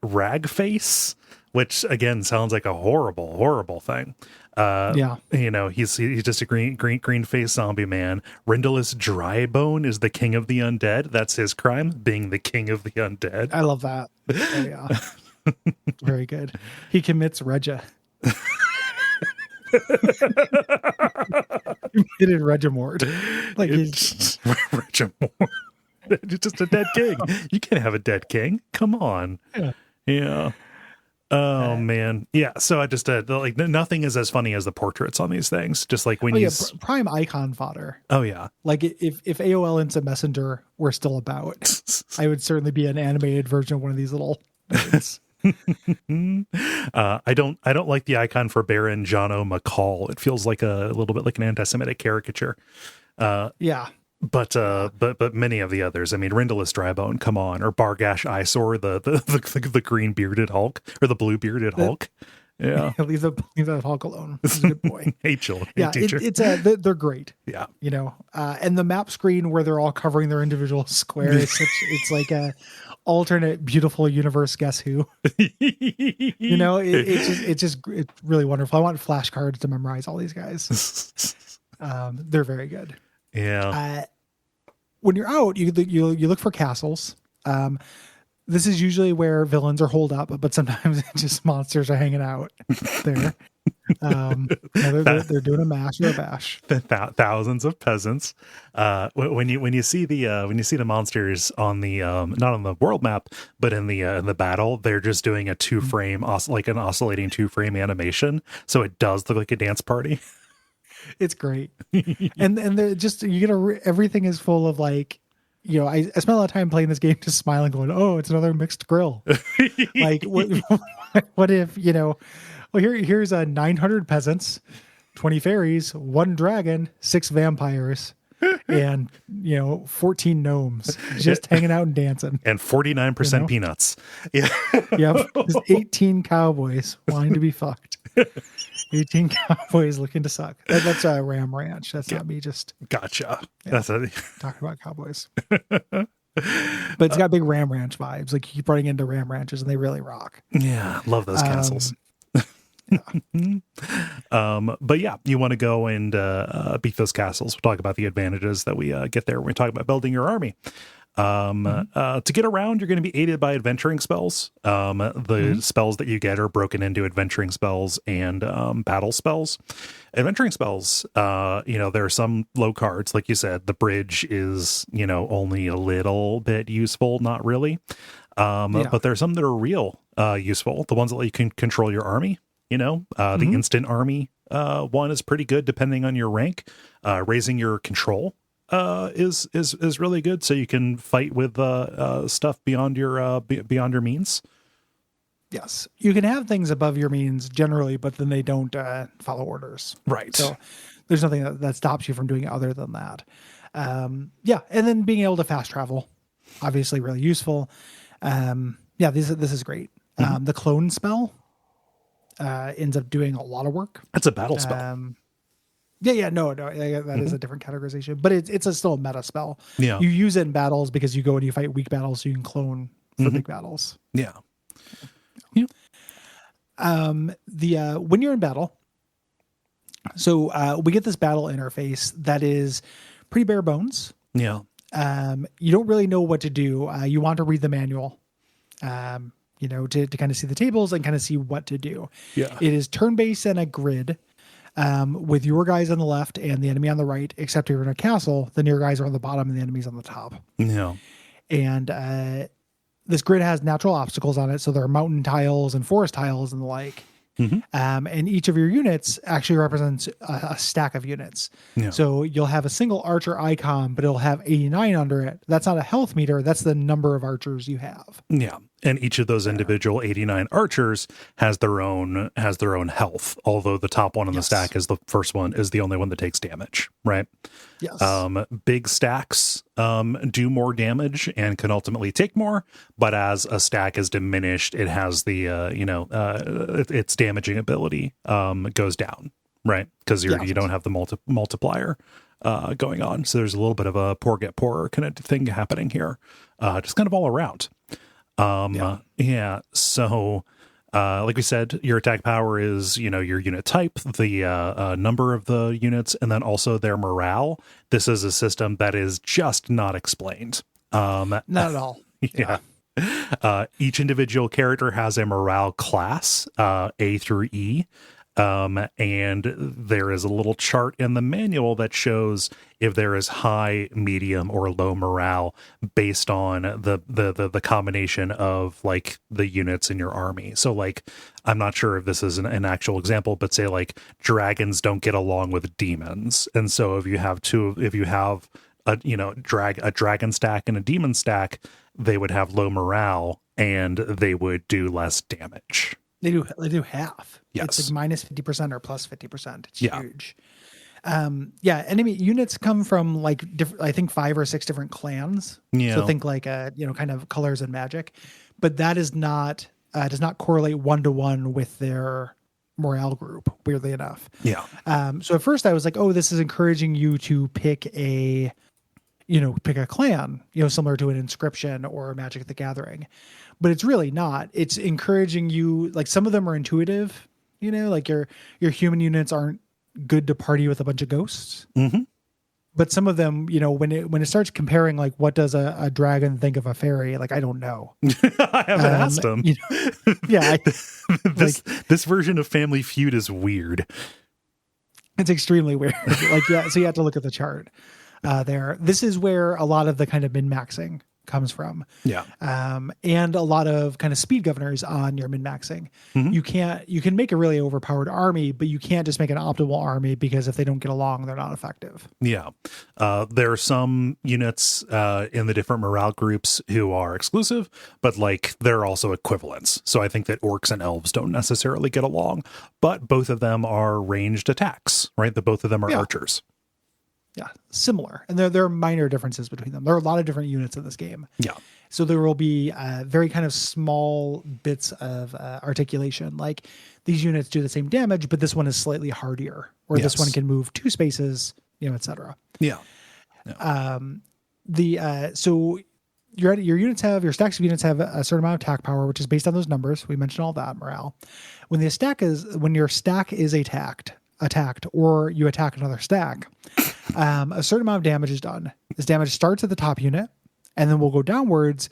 Ragface, which again sounds like a horrible thing. He's just a green face zombie man. Rindalus Drybone is the king of the undead. That's his crime, being the king of the undead. I love that. Oh, yeah. Very good. He commits Regia. Committed Regimort. Like he's Regimort. He's just a dead king. You can't have a dead king. Come on. Yeah. Oh man. Yeah. So I just like nothing is as funny as the portraits on these things. Just like when prime icon fodder. Oh yeah. Like if AOL Instant Messenger were still about, I would certainly be an animated version of one of these little things. I don't like the icon for Baron Jono McCall. It feels like a little bit like an anti-Semitic caricature. Yeah. But many of the others, I mean, Rindalus Drybone, come on, or Bargash Eyesore, the green bearded Hulk or the blue bearded Hulk. Yeah, leave that Hulk alone. He's a good boy. Hey, children. Yeah, teacher. they're great. Yeah, and the map screen where they're all covering their individual squares. It's like a alternate beautiful universe. Guess who? It's really wonderful. I want flashcards to memorize all these guys. They're very good. Yeah. When you're out, you look for castles. This is usually where villains are holed up, but sometimes just monsters are hanging out there. They're doing a mash or a bash. Thousands of peasants. When you see the monsters on the not on the world map, but in the battle, they're just doing a 2-frame like an oscillating 2-frame animation, so it does look like a dance party. It's great. and they're just, everything is full of like, I spent a lot of time playing this game just smiling going, oh, it's another mixed grill. Like what if, here's 900 peasants, 20 fairies, 1 dragon, 6 vampires, and 14 gnomes just hanging out and dancing. And 49% peanuts. Yeah. Yep. Just 18 cowboys wanting to be fucked. 18 cowboys looking to suck. That's a Ram Ranch. That's not me just. Gotcha. Yeah, that's talking about cowboys. But it's got big Ram Ranch vibes. Like you keep running into Ram Ranches and they really rock. Yeah. Love those castles. But yeah, you want to go and beat those castles. We'll talk about the advantages that we get there when we talk about building your army. To get around, you're going to be aided by adventuring spells. The spells that you get are broken into adventuring spells and battle spells. Adventuring spells, there are some low cards, like you said. The bridge is, only a little bit useful, not really. But there are some that are real useful. The ones that let you can control your army. The instant army one is pretty good depending on your rank. Raising your control is really good, so you can fight with stuff beyond your means. Yes, you can have things above your means generally, but then they don't follow orders. Right. So there's nothing that stops you from doing it other than that. And then being able to fast travel, obviously really useful. This is great. The clone spell ends up doing a lot of work. That's a battle spell. That is a different categorization, but it's still a meta spell. Yeah, you use it in battles because you go and you fight weak battles, so you can clone for big battles. Yeah. When you're in battle, so we get this battle interface that is pretty bare bones. Yeah. You don't really know what to do. You want to read the manual. To kind of see the tables and kind of see what to do. Yeah. It is turn-based and a grid. With your guys on the left and the enemy on the right, except if you're in a castle, then your guys are on the bottom and the enemy's on the top. Yeah. And this grid has natural obstacles on it. So there are mountain tiles and forest tiles and the like. And each of your units actually represents a stack of units. Yeah. So you'll have a single archer icon, but it'll have 89 under it. That's not a health meter. That's the number of archers you have. Yeah. And each of those individual 89 archers has their own health, although the top one on the stack is the first one, is the only one that takes damage, right? Yes. Big stacks do more damage and can ultimately take more, but as a stack is diminished, it has the its damaging ability goes down, right? Because you don't have the multiplier going on. So there's a little bit of a poor get poorer kind of thing happening here, just kind of all around. So like we said, your attack power is, your unit type, the number of the units, and then also their morale. This is a system that is just not explained. Not at all. Yeah. Each individual character has a morale class, A through E. And there is a little chart in the manual that shows if there is high, medium, or low morale based on the combination of like the units in your army. So like, I'm not sure if this is an actual example, but say like dragons don't get along with demons. And so if you have a dragon stack and a demon stack, they would have low morale and they would do less damage. They do half. Yes. It's like minus 50% or plus 50%. It's huge. Enemy units come from like I think 5 or 6 different clans. Yeah. So think like kind of colors and magic, but that is not does not correlate 1-to-1 with their morale group, weirdly enough. Yeah. So at first I was like, oh, this is encouraging you to pick a clan, similar to an Inscription or Magic the Gathering. But it's really not. It's encouraging you, like some of them are intuitive, like your human units aren't good to party with a bunch of ghosts. Mm-hmm. But some of them, when it starts comparing, like what does a dragon think of a fairy? Like, I don't know. I haven't asked them. This version of Family Feud is weird. It's extremely weird. So you have to look at the chart there. This is where a lot of the kind of min-maxing comes from. Yeah. And a lot of kind of speed governors on your min-maxing. Mm-hmm. You can make a really overpowered army, but you can't just make an optimal army because if they don't get along, they're not effective. Yeah. There are some units in the different morale groups who are exclusive, but like they're also equivalents. So I think that orcs and elves don't necessarily get along, but both of them are ranged attacks, right? That both of them are archers. Yeah, similar. And there are minor differences between them. There are a lot of different units in this game. Yeah. So there will be very kind of small bits of articulation. Like these units do the same damage, but this one is slightly hardier, or this one can move 2 spaces, etc. Yeah. So your stacks of units have a certain amount of attack power, which is based on those numbers. We mentioned all that morale. When your stack is attacked, or you attack another stack, a certain amount of damage is done. This damage starts at the top unit and then will go downwards,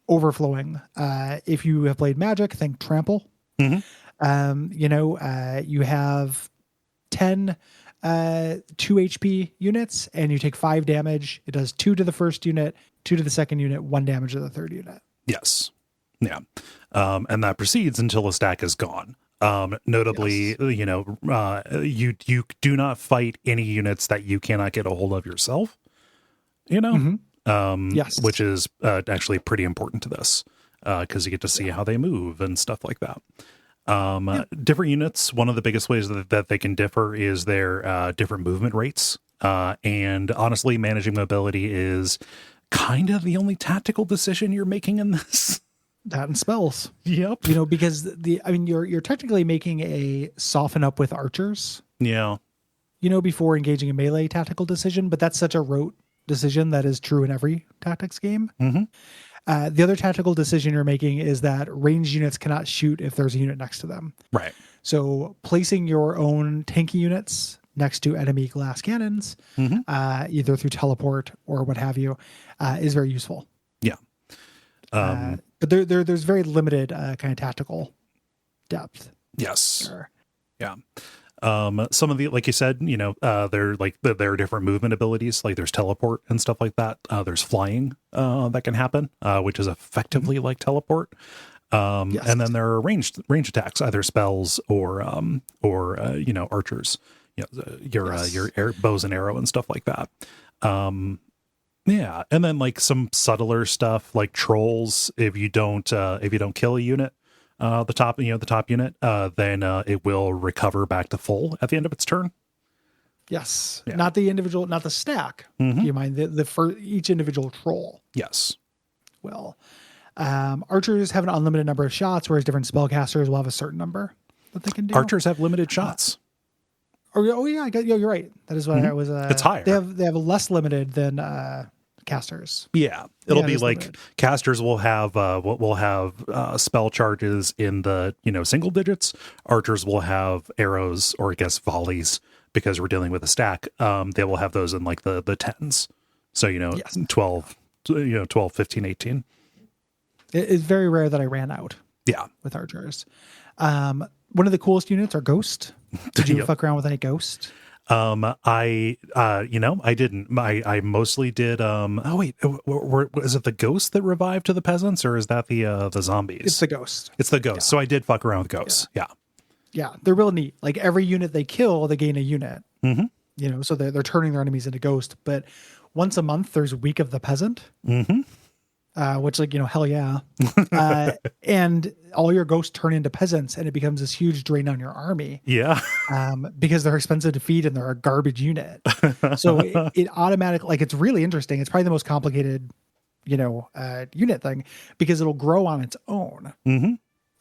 overflowing. If you have played Magic, think trample. Mm-hmm. You have 10 2 HP units and you take 5 damage. It does 2 to the first unit, 2 to the second unit, 1 damage to the third unit. Yes. Yeah. And that proceeds until a stack is gone. Notably, you do not fight any units that you cannot get a hold of yourself, which is actually pretty important to this, because you get to see how they move and stuff like that. Different units, one of the biggest ways that they can differ is their different movement rates. And honestly, managing mobility is kind of the only tactical decision you're making in this. That and spells. Yep. Because you're technically making a soften up with archers. Yeah. Before engaging a melee tactical decision, but that's such a rote decision that is true in every tactics game. Mm-hmm. The other tactical decision you're making is that ranged units cannot shoot if there's a unit next to them. Right. So placing your own tanky units next to enemy glass cannons, either through teleport or what have you, is very useful. Yeah. But there's very limited kind of tactical depth. Yes. There. Yeah. Some of the, like you said, there are different movement abilities. Like there's teleport and stuff like that. There's flying that can happen, which is effectively like teleport. And then there are ranged attacks, either spells or archers. Your bows and arrow and stuff like that. Yeah, and then like some subtler stuff like trolls. If you don't kill a unit, the top unit, then it will recover back to full at the end of its turn. Yes, Yeah. not the individual, not the stack. Mhm. You mind the for each individual troll. Yes. Well, archers have an unlimited number of shots, whereas different spellcasters will have a certain number that they can do. Archers have limited shots. Oh yeah, you're right. That is what I was. It's higher. They have a less limited than casters. Yeah, it'll Yeah, be it's like limited. casters will have spell charges in the single digits. Archers will have arrows, or I guess volleys, because we're dealing with a stack. They will have those in like the tens. So Yes. 12, 12, 15, 18. It's very rare that I ran out Yeah. with archers. One of the coolest units are Ghost. Did you Yep. fuck around with any Ghost? I didn't. I mostly did. Oh wait, is it the ghost that revived to the peasants, or is that the zombies? It's the Ghost. It's the ghost. So I did fuck around with ghosts. Yeah. Yeah, they're real neat. Like every unit they kill, they gain a unit. Mm-hmm. So they're turning their enemies into Ghost. But once a month, there's Week of the Peasant. Mm-hmm. Which hell yeah. And all your ghosts turn into peasants and it becomes this huge drain on your army. Yeah. Because they're expensive to feed and they're a garbage unit. So it automatically, like, it's really interesting. It's probably the most complicated, unit thing because it'll grow on its own.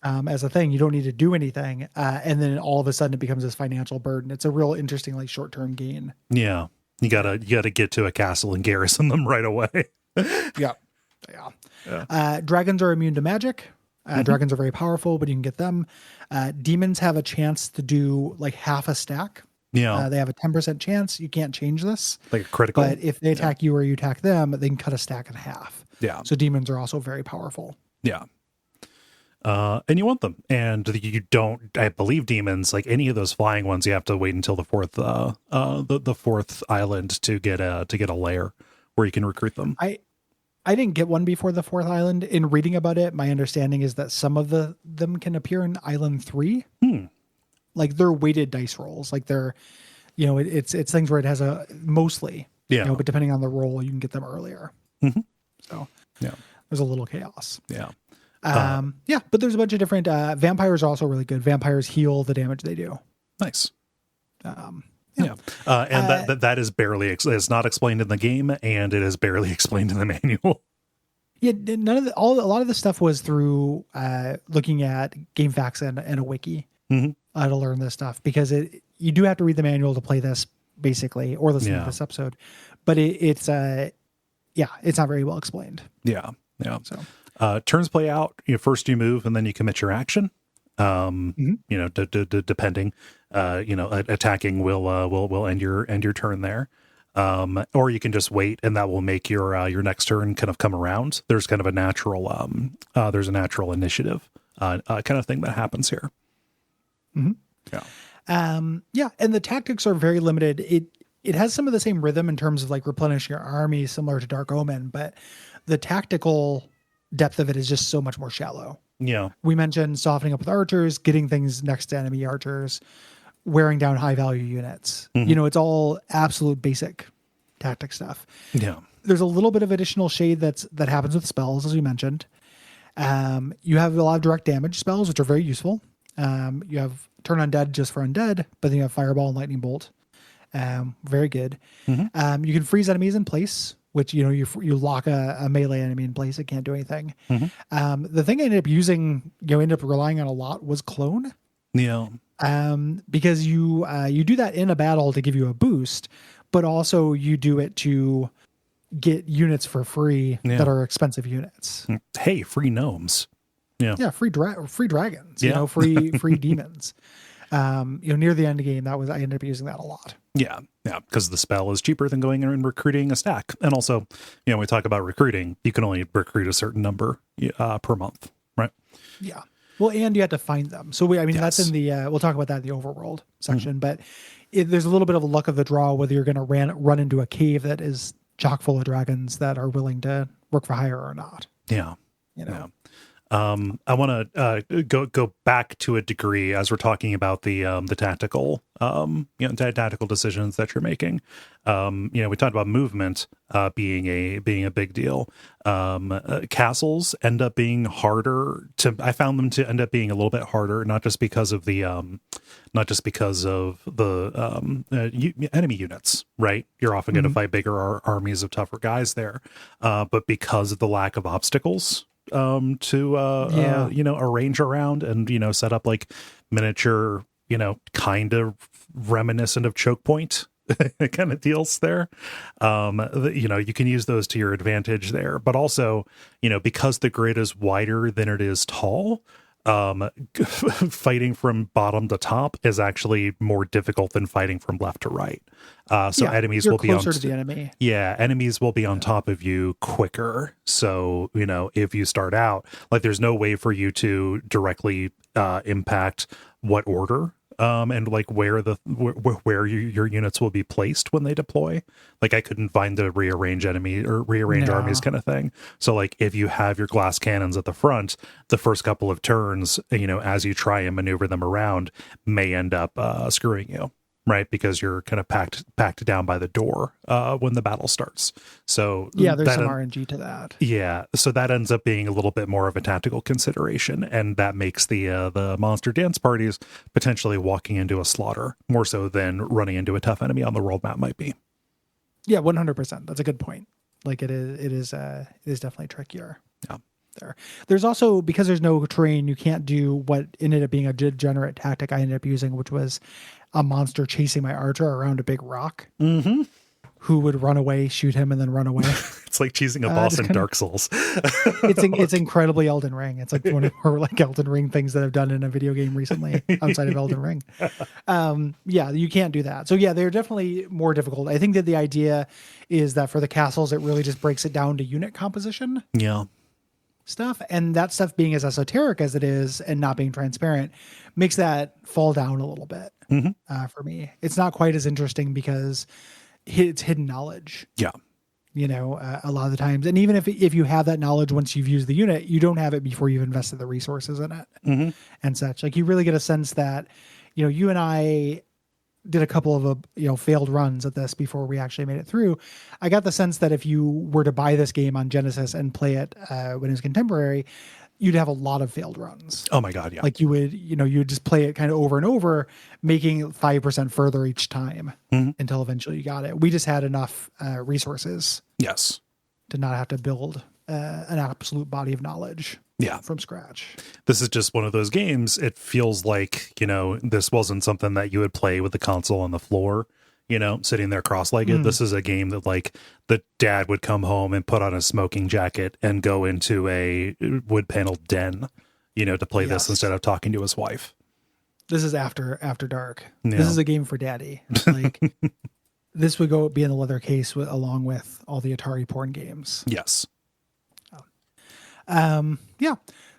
As a thing, you don't need to do anything. And then all of a sudden it becomes this financial burden. It's a real interesting, like, short-term gain. Yeah. You gotta get to a castle and garrison them right away. Yeah. Dragons are immune to magic. Dragons are very powerful, but you can get them. Demons have a chance to do like half a stack. Yeah. They have a 10% chance. You can't change this. Like a critical. But if they attack you or you attack them, they can cut a stack in half. Yeah. So demons are also very powerful. Yeah. And you want them. And you don't, I believe demons, like any of those flying ones, you have to wait until the fourth island to get a lair where you can recruit them. I didn't get one before the fourth island. In reading about it, my understanding is that some of them can appear in island 3. Like they're weighted dice rolls. Like they're, it's things where it has a mostly, but depending on the roll, you can get them earlier. So yeah, there's a little chaos. Yeah. But there's a bunch of different, vampires are also really good. Vampires heal the damage they do. Nice. And that is barely, it's not explained in the game and it is barely explained in the manual. Yeah. A lot of the stuff was through, looking at game facts and a wiki to learn this stuff because you do have to read the manual to play this basically, or listen to this episode, but it's not very well explained. Yeah. Yeah. So, turns play out, first you move and then you commit your action. Depending, attacking will end your turn there. Or you can just wait and that will make your next turn kind of come around. There's kind of a natural, there's a natural initiative, kind of thing that happens here. Yeah. And the tactics are very limited. It has some of the same rhythm in terms of like replenishing your army, similar to Dark Omen, but the tactical depth of it is just so much more shallow. Yeah. We mentioned softening up with archers, getting things next to enemy archers, wearing down high value units. It's all absolute basic tactic stuff. Yeah. There's a little bit of additional shade that happens with spells, as we mentioned. You have a lot of direct damage spells, which are very useful. You have turn undead just for undead, but then you have fireball and lightning bolt. Very good. You can freeze enemies in place, which, you lock a melee enemy in place. It can't do anything. The thing I ended up using, ended up relying on a lot was clone. Yeah. Because you do that in a battle to give you a boost, but also you do it to get units for free that are expensive units. Hey, free gnomes. Yeah. Free dragons, Yeah. free demons. Near the end of the game, I ended up using that a lot. Yeah. Yeah. Because the spell is cheaper than going and recruiting a stack. And also, when we talk about recruiting, you can only recruit a certain number per month. Right. Yeah. Well, and you have to find them. So that's in the, we'll talk about that in the overworld section, but there's a little bit of a luck of the draw, whether you're going to run into a cave that is chock full of dragons that are willing to work for hire or not. Yeah. I want to go back to a degree as we're talking about the tactical tactical decisions that you're making. We talked about movement being a big deal. Castles end up being harder to. I found them to end up being a little bit harder, not just because of the enemy units. Right, you're often going to fight bigger armies of tougher guys there, but because of the lack of obstacles to arrange around and set up like miniature kind of reminiscent of choke point kind of deals there. You can use those to your advantage there, but also because the grid is wider than it is tall, fighting from bottom to top is actually more difficult than fighting from left to right. Enemies will be closer to the enemy. Yeah, enemies will be on top of you quicker. So, if you start out, like there's no way for you to directly impact what order and like where your units will be placed when they deploy. Like I couldn't find the rearrange armies kind of thing. So like if you have your glass cannons at the front, the first couple of turns, as you try and maneuver them around, may end up screwing you. Right, because you're kind of packed down by the door when the battle starts. So there's some RNG to that. Yeah, so that ends up being a little bit more of a tactical consideration, and that makes the monster dance parties potentially walking into a slaughter more so than running into a tough enemy on the world map might be. Yeah, 100%. That's a good point. Like it is definitely trickier. Yeah. There's also, because there's no terrain, you can't do what ended up being a degenerate tactic I ended up using, which was a monster chasing my archer around a big rock, who would run away, shoot him, and then run away. It's like cheesing a boss in Dark Souls. It's incredibly Elden Ring. It's like one of more like Elden Ring things that I've done in a video game recently outside of Elden Ring. You can't do that. So they're definitely more difficult. I think that the idea is that for the castles, it really just breaks it down to unit composition. Yeah. Stuff, and that stuff being as esoteric as it is and not being transparent makes that fall down a little bit. For me, it's not quite as interesting because it's hidden knowledge. Yeah, a lot of the times, and even if you have that knowledge once you've used the unit, you don't have it before you've invested the resources in it and such. Like you really get a sense that you and I did a couple of failed runs at this before we actually made it through. I got the sense that if you were to buy this game on Genesis and play it when it was contemporary, you'd have a lot of failed runs. Oh my God, yeah. Like you would just play it kind of over and over, making 5% further each time until eventually you got it. We just had enough resources, yes, to not have to build an absolute body of knowledge. Yeah, from scratch. This is just one of those games. It feels like, this wasn't something that you would play with the console on the floor, sitting there cross-legged. This is a game that like the dad would come home and put on a smoking jacket and go into a wood paneled den, to play this instead of talking to his wife. This is after dark. Yeah. This is a game for daddy. Like this would be in the leather case along with all the Atari porn games. Yes.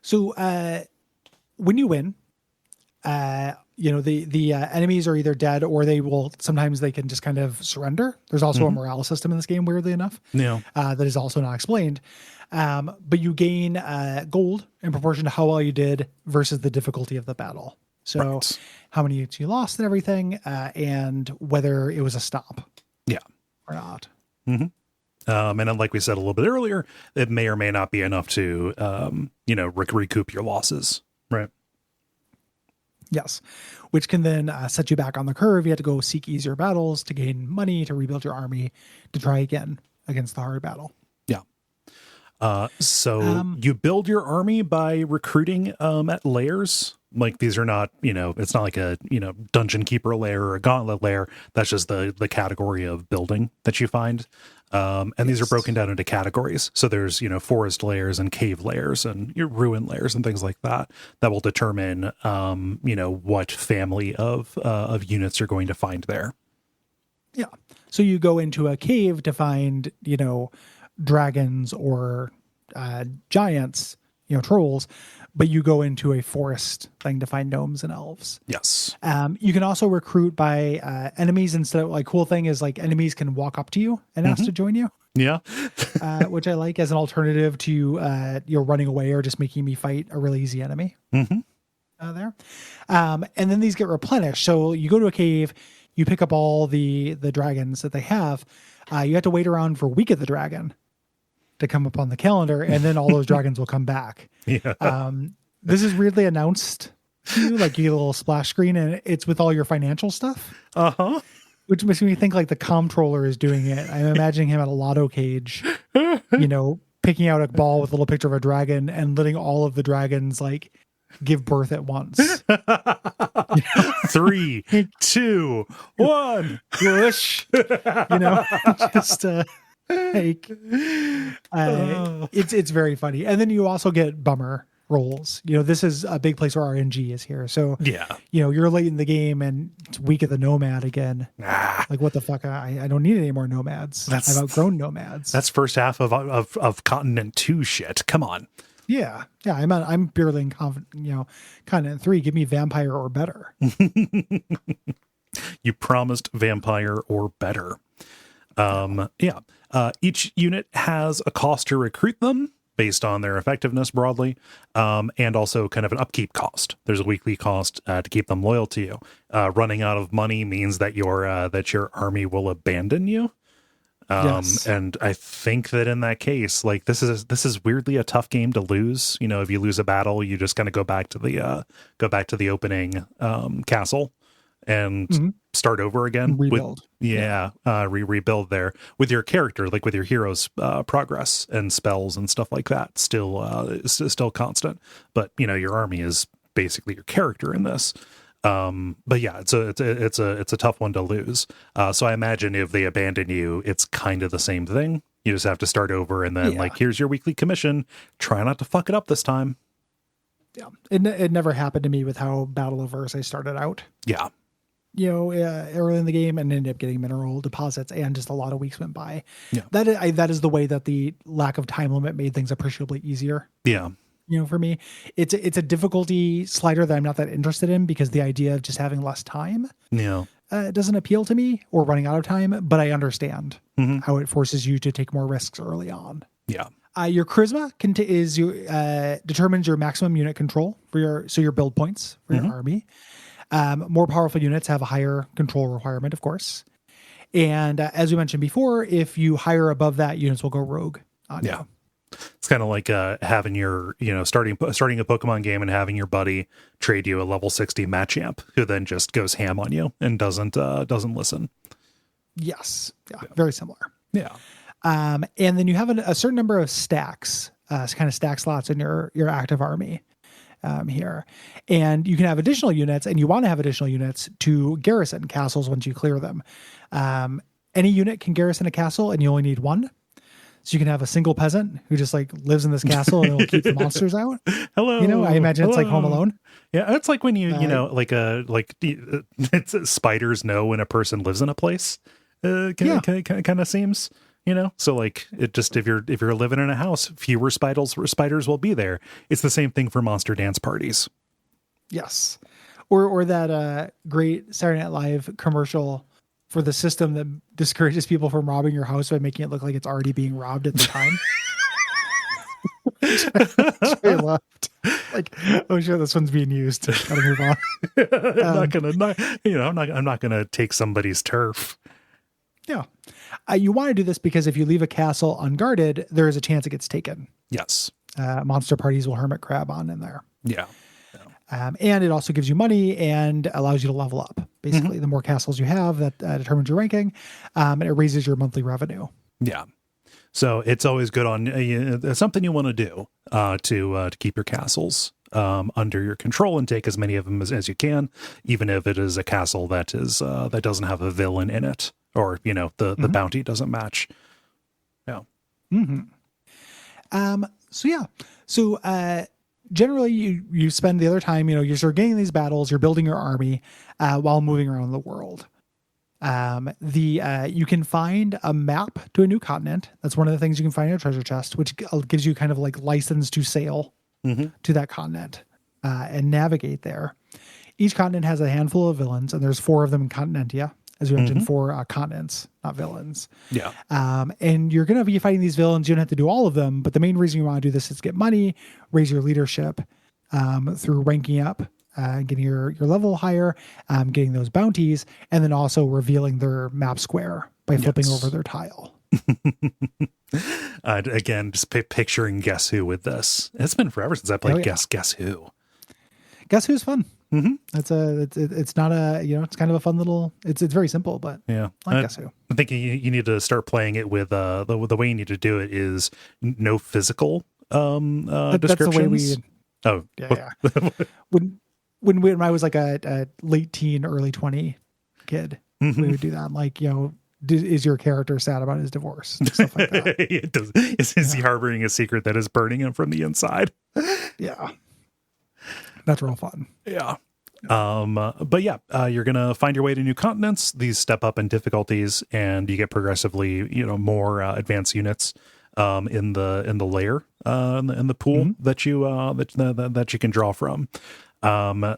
So when you win, the enemies are either dead or sometimes they can just kind of surrender. There's also a morale system in this game, weirdly enough, that is also not explained. But you gain gold in proportion to how well you did versus the difficulty of the battle. So how many units you lost and everything, and whether it was a stop or not. And then, like we said a little bit earlier, it may or may not be enough to, recoup your losses. Right. Yes. Which can then set you back on the curve. You have to go seek easier battles to gain money, to rebuild your army, to try again against the hard battle. Yeah. So you build your army by recruiting at layers. Like these are not, it's not like a, dungeon keeper layer or a gauntlet layer. That's just the category of building that you find. And these are broken down into categories. So there's, forest layers and cave layers and your ruin layers and things like that will determine, what family of units you're going to find there. Yeah. So you go into a cave to find, dragons or giants, trolls, but you go into a forest thing to find gnomes and elves. Yes. You can also recruit by enemies instead of cool thing is enemies can walk up to you and ask to join you. Yeah. Which I like as an alternative to running away or just making me fight a really easy enemy. There. And then these get replenished. So you go to a cave, you pick up all the dragons that they have. You have to wait around for Week of the Dragon to come up on the calendar, and then all those dragons will come back. Yeah. This is weirdly announced to you, you get a little splash screen, and it's with all your financial stuff. Uh-huh. Which makes me think the comptroller is doing it. I'm imagining him at a lotto cage, picking out a ball with a little picture of a dragon and letting all of the dragons give birth at once. 3, 2, 1. Push. Just it's very funny. And then you also get bummer rolls. This is a big place where RNG is here. So Yeah. You're late in the game and it's Week of the Nomad again. What the fuck? I don't need any more nomads. I've outgrown nomads. That's first half of Continent 2 shit. Come on. Yeah. I'm barely in Continent 3. Give me vampire or better. You promised vampire or better. Each unit has a cost to recruit them based on their effectiveness broadly, and also kind of an upkeep cost. There's a weekly cost to keep them loyal to you. Running out of money means that your army will abandon you. Yes. And I think that in that case, this is weirdly a tough game to lose. If you lose a battle, you just kind of go back to the opening castle and start over again. Rebuild. Rebuild there with your character, with your hero's progress and spells and stuff like that. Still constant, but your army is basically your character in this. But yeah, it's a tough one to lose. So I imagine if they abandon you, it's kind of the same thing. You just have to start over, and then here's your weekly commission. Try not to fuck it up this time. Yeah, it never happened to me with how battle averse I started out. Yeah. Early in the game, and ended up getting mineral deposits, and just a lot of weeks went by. Yeah. That is the way that the lack of time limit made things appreciably easier. Yeah. For me, it's a difficulty slider that I'm not that interested in, because the idea of just having less time doesn't appeal to me, or running out of time, but I understand how it forces you to take more risks early on. Yeah. Your charisma determines your maximum unit control for your build points for your army. More powerful units have a higher control requirement, of course. And as we mentioned before, if you hire above that, units will go rogue on you. It's kind of like having your, starting a Pokemon game and having your buddy trade you a level 60 Machamp who then just goes ham on you and doesn't listen. Yes. Yeah. Very similar. Yeah. And then you have a certain number of stacks, kind of stack slots in your active army. Here, and you can have additional units, and you want to have additional units to garrison castles once you clear them. Any unit can garrison a castle, and you only need one. So you can have a single peasant who just lives in this castle and will keep the monsters out. Hello. I imagine it's like Home Alone. Yeah, it's like when you it's spiders know when a person lives in a place. Kind of seems. So it just, if you're living in a house, fewer spiders will be there. It's the same thing for monster dance parties. Yes. Or that great Saturday Night Live commercial for the system that discourages people from robbing your house by making it look like it's already being robbed at the time. Which I loved. Oh shit, this one's being used. Gotta move on. I'm not gonna take somebody's turf. Yeah. You want to do this because if you leave a castle unguarded, there is a chance it gets taken. Yes. Monster parties will hermit crab on in there. Yeah. And it also gives you money and allows you to level up. Basically, the more castles you have, that determines your ranking, and it raises your monthly revenue. Yeah. So it's always good on something you want to do to keep your castles under your control and take as many of them as you can, even if it is a castle that doesn't have a villain in it, or the bounty doesn't match. Yeah. So generally you spend the other time, you're sort of getting these battles, you're building your army while moving around the world. You can find a map to a new continent. That's one of the things you can find in a treasure chest, which gives you kind of license to sail to that continent and navigate there. Each continent has a handful of villains, and there's 4 of them in Continentia. As we mentioned, 4 continents, not villains. Yeah. And you're going to be fighting these villains. You don't have to do all of them, but the main reason you want to do this is get money, raise your leadership through ranking up, getting your level higher, getting those bounties, and then also revealing their map square by flipping over their tile. Again, just picturing Guess Who with this. It's been forever since I played Guess Who. Guess Who's fun. It's not a, it's kind of a fun little, it's very simple, but yeah, I Guess Who. I think you need to start playing it with the way you need to do it is no physical descriptions. That's the way we. Oh yeah. when I was like a late teen, early 20 kid, we would do that. Like, is your character sad about his divorce? Stuff like that. Is he harboring a secret that is burning him from the inside? Yeah. That's real fun. Yeah. But yeah, you're going to find your way to new continents. These step up in difficulties and you get progressively, more advanced units in the layer, in the pool that you that you can draw from.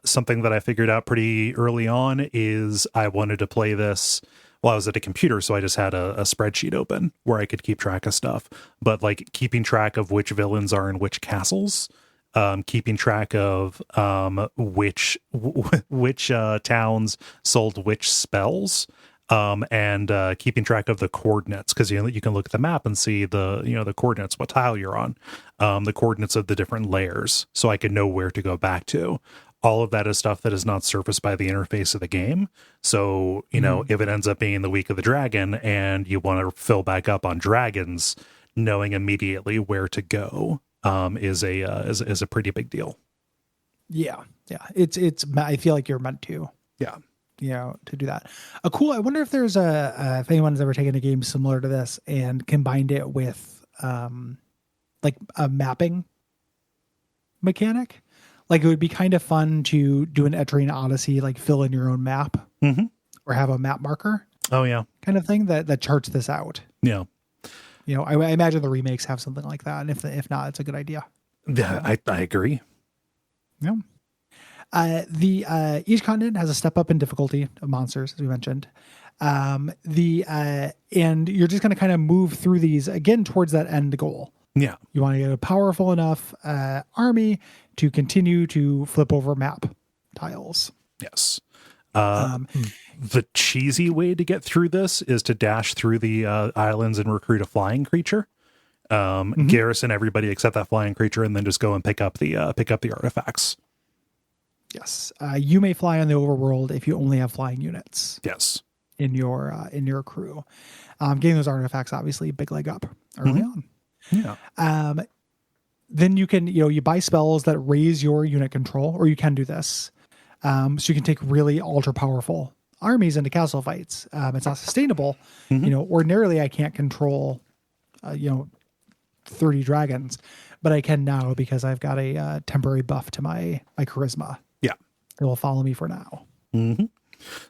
Something that I figured out pretty early on is I wanted to play this. Well, I was at a computer, so I just had a spreadsheet open where I could keep track of stuff. But like keeping track of which villains are in which castles, keeping track of which towns sold which spells, and keeping track of the coordinates, because you can look at the map and see the coordinates, what tile you're on, the coordinates of the different layers, so I can know where to go back to. All of that is stuff that is not surfaced by the interface of the game. So, if it ends up being the week of the dragon and you want to fill back up on dragons, knowing immediately where to go is a pretty big deal. Yeah. Yeah. It's I feel like you're meant to. Yeah. To do that. Cool. I wonder if there's if anyone's ever taken a game similar to this and combined it with like a mapping mechanic. Like, it would be kind of fun to do an Etrian Odyssey, like fill in your own map or have a map marker. Oh yeah. Kind of thing that charts this out. Yeah. I imagine the remakes have something like that. And if not, it's a good idea. Yeah, I agree. Yeah. Each continent has a step up in difficulty of monsters, as we mentioned. And you're just going to kind of move through these again towards that end goal. Yeah. You want to get a powerful enough army to continue to flip over map tiles. Yes. The cheesy way to get through this is to dash through the islands and recruit a flying creature. Garrison everybody except that flying creature, and then just go and pick up the artifacts. Yes. You may fly on the overworld if you only have flying units. Yes. In your crew. Getting those artifacts, obviously, big leg up early on. Yeah. Then you can, you buy spells that raise your unit control, or you can do this. So you can take really ultra powerful armies into castle fights. It's not sustainable. Ordinarily I can't control, 30 dragons, but I can now because I've got a temporary buff to my charisma. Yeah. It will follow me for now.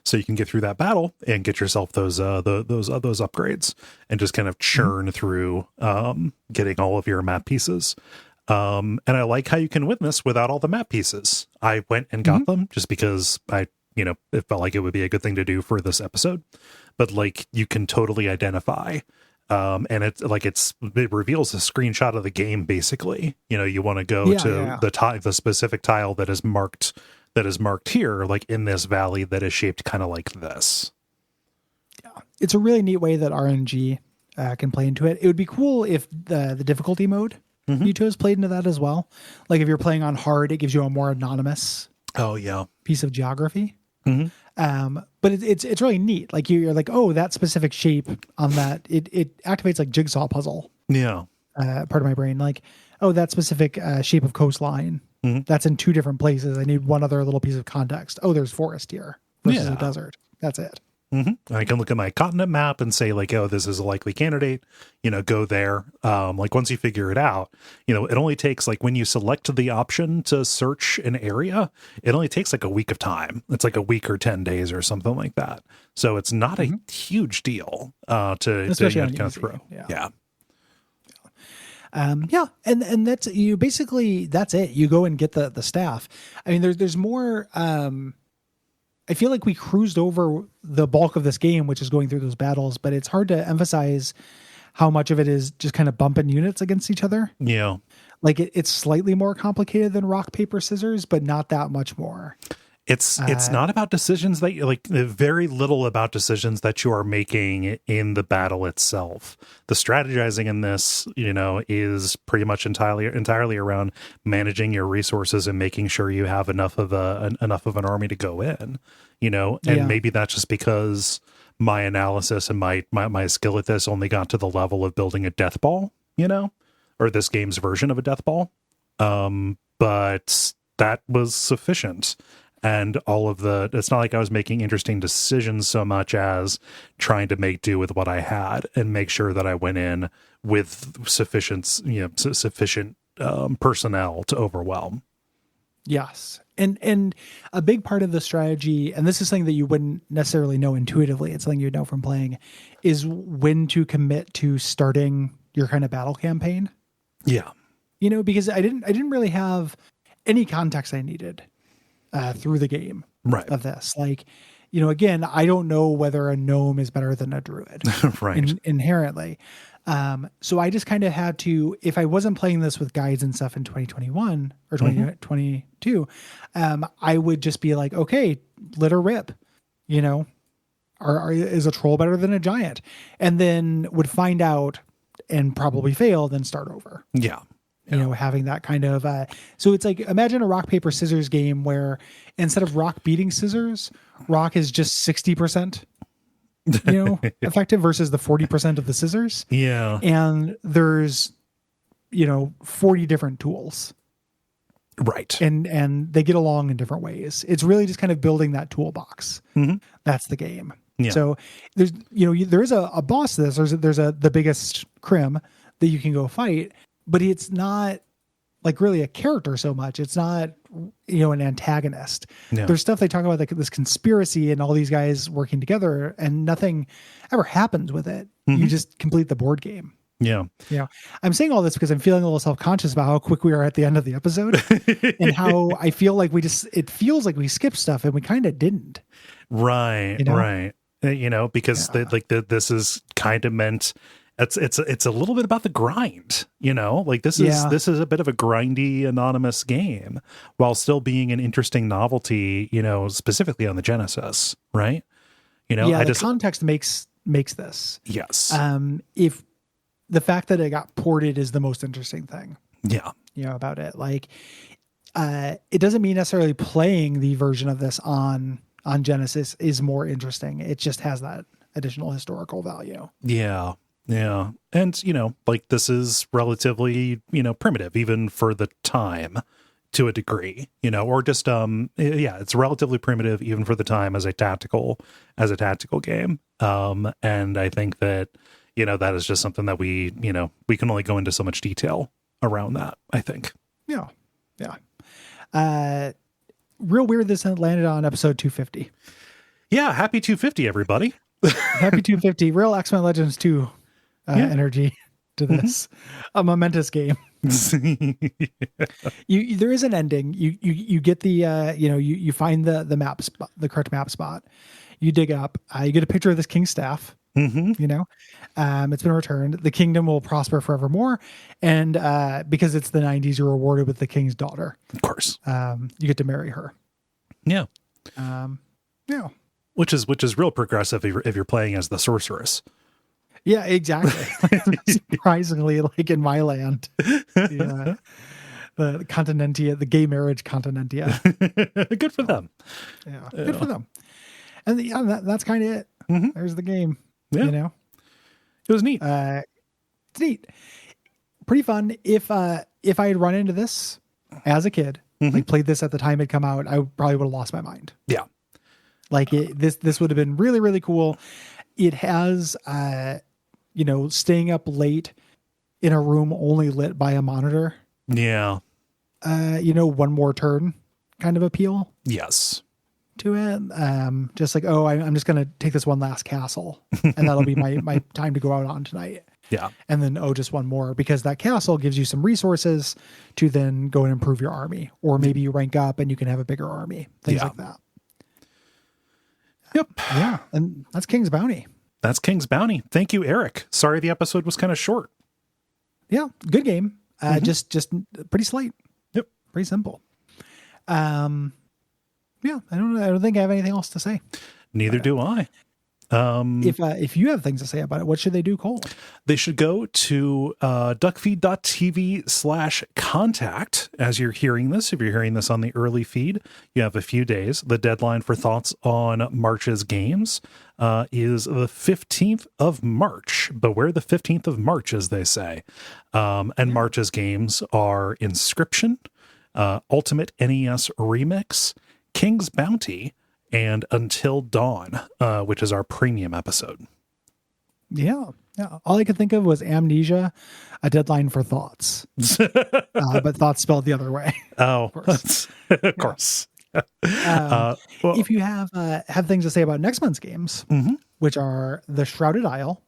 So you can get through that battle and get yourself those upgrades and just kind of churn through getting all of your map pieces. And I like how you can win this without all the map pieces. I went and got them just because it felt like it would be a good thing to do for this episode. But like, you can totally identify, and it reveals a screenshot of the game. Basically, you want to go to the specific tile that is marked here, like in this valley that is shaped kind of like this. Yeah, it's a really neat way that RNG can play into it. It would be cool if the difficulty mode you chose played into that as well. Like if you're playing on hard, it gives you a more anonymous piece of geography. But it's really neat. Like you're like, oh, that specific shape on that, it activates like jigsaw puzzle. Yeah. Part of my brain, like, oh, that specific shape of coastline. That's in 2 different places. I need one other little piece of context. Oh, there's forest here versus a desert. That's it. I can look at my continent map and say like, oh, this is a likely candidate, go there. Like once you figure it out, it only takes like when you select the option to search an area, it only takes like a week of time. It's like a week or 10 days or something like that. So it's not a huge deal to get through. Yeah. Yeah. And that's, you basically, that's it. You go and get the staff. I mean, there's more, I feel like we cruised over the bulk of this game, which is going through those battles, but it's hard to emphasize how much of it is just kind of bumping units against each other. Yeah. Like it's slightly more complicated than rock, paper, scissors, but not that much more. It's not about decisions that you like, very little about decisions that you are making in the battle itself. The strategizing in this, is pretty much entirely around managing your resources and making sure you have enough of an army to go in, and maybe that's just because my analysis and my skill at this only got to the level of building a death ball, or this game's version of a death ball. But that was sufficient. And it's not like I was making interesting decisions so much as trying to make do with what I had and make sure that I went in with sufficient personnel to overwhelm. Yes. And a big part of the strategy, and this is something that you wouldn't necessarily know intuitively, it's something you'd know from playing, is when to commit to starting your kind of battle campaign. Yeah. Because I didn't really have any context I needed through the game of this. Like, again, I don't know whether a gnome is better than a druid inherently. So I just kind of had to, if I wasn't playing this with guides and stuff in 2021 or 2022, I would just be like, okay, let her rip, is a troll better than a giant? And then would find out and probably fail, then start over. Yeah. Having that kind of, so it's like, imagine a rock, paper, scissors game where instead of rock beating scissors, rock is just 60%, effective versus the 40% of the scissors. Yeah. And there's, 40 different tools. Right. And they get along in different ways. It's really just kind of building that toolbox. Mm-hmm. That's the game. Yeah. So there's, there is a boss to this. There's the biggest crim that you can go fight, but it's not like really a character so much. It's not, an antagonist. Yeah. There's stuff they talk about, like this conspiracy and all these guys working together, and nothing ever happens with it. Mm-hmm. You just complete the board game. Yeah. I'm saying all this because I'm feeling a little self-conscious about how quick we are at the end of the episode and how I feel like it feels like we skipped stuff and we kind of didn't. Right. Right. Because this is kind of meant, it's a little bit about the grind, like this is a bit of a grindy anonymous game while still being an interesting novelty, specifically on the Genesis. Right. The context makes this. Yes. If the fact that it got ported is the most interesting thing. Yeah. About it. Like, it doesn't mean necessarily playing the version of this on Genesis is more interesting. It just has that additional historical value. Yeah. Yeah. And, this is relatively, primitive, even for the time to a degree, or just, it's relatively primitive, even for the time as a tactical game. And I think that, that is just something that we can only go into so much detail around that, I think. Yeah. Yeah. Real weird this landed on episode 250. Yeah. Happy 250, everybody. Happy 250. Real X-Men Legends 2 energy to this. A momentous game. There is an ending. You get the, you find the map spot, the correct map spot. You dig up, you get a picture of this king's staff. Mm-hmm. It's been returned. The kingdom will prosper forevermore. And because it's the 90s, you're rewarded with the king's daughter. Of course. You get to marry her. Yeah. Yeah. Which is real progressive if you're playing as the sorceress. Yeah, exactly. Surprisingly, like in my land. Yeah. The Continentia, the gay marriage Continentia. Good for them. Yeah. Good for them. And that's kind of it. Mm-hmm. There's the game. Yeah. It was neat. It's neat. Pretty fun. If I had run into this as a kid, like played this at the time it come out, I probably would have lost my mind. Yeah. Like this would have been really, really cool. It has, staying up late in a room only lit by a monitor. Yeah. One more turn kind of appeal. Yes. To it. Just like, I'm just going to take this one last castle and that'll be my time to go out on tonight. Yeah. And then, just one more, because that castle gives you some resources to then go and improve your army. Or maybe you rank up and you can have a bigger army, things like that. Yep. Yeah. And that's King's Bounty. That's King's Bounty. Thank you, Eric. Sorry the episode was kind of short. Yeah. Good game. Just pretty slight. Yep. Pretty simple. Yeah, I don't think I have anything else to say. Neither do I. If you have things to say about it, what should they do, Cole? They should go to duckfeed.tv/contact as you're hearing this. If you're hearing this on the early feed, you have a few days. The deadline for thoughts on March's games is the 15th of March. Beware the 15th of March, as they say. And March's games are Inscription, Ultimate NES Remix, King's Bounty, and Until Dawn, which is our premium episode. Yeah. All I could think of was Amnesia, a deadline for thoughts, but thoughts spelled the other way. Oh, of course. Of course. If you have things to say about next month's games, which are The Shrouded Isle,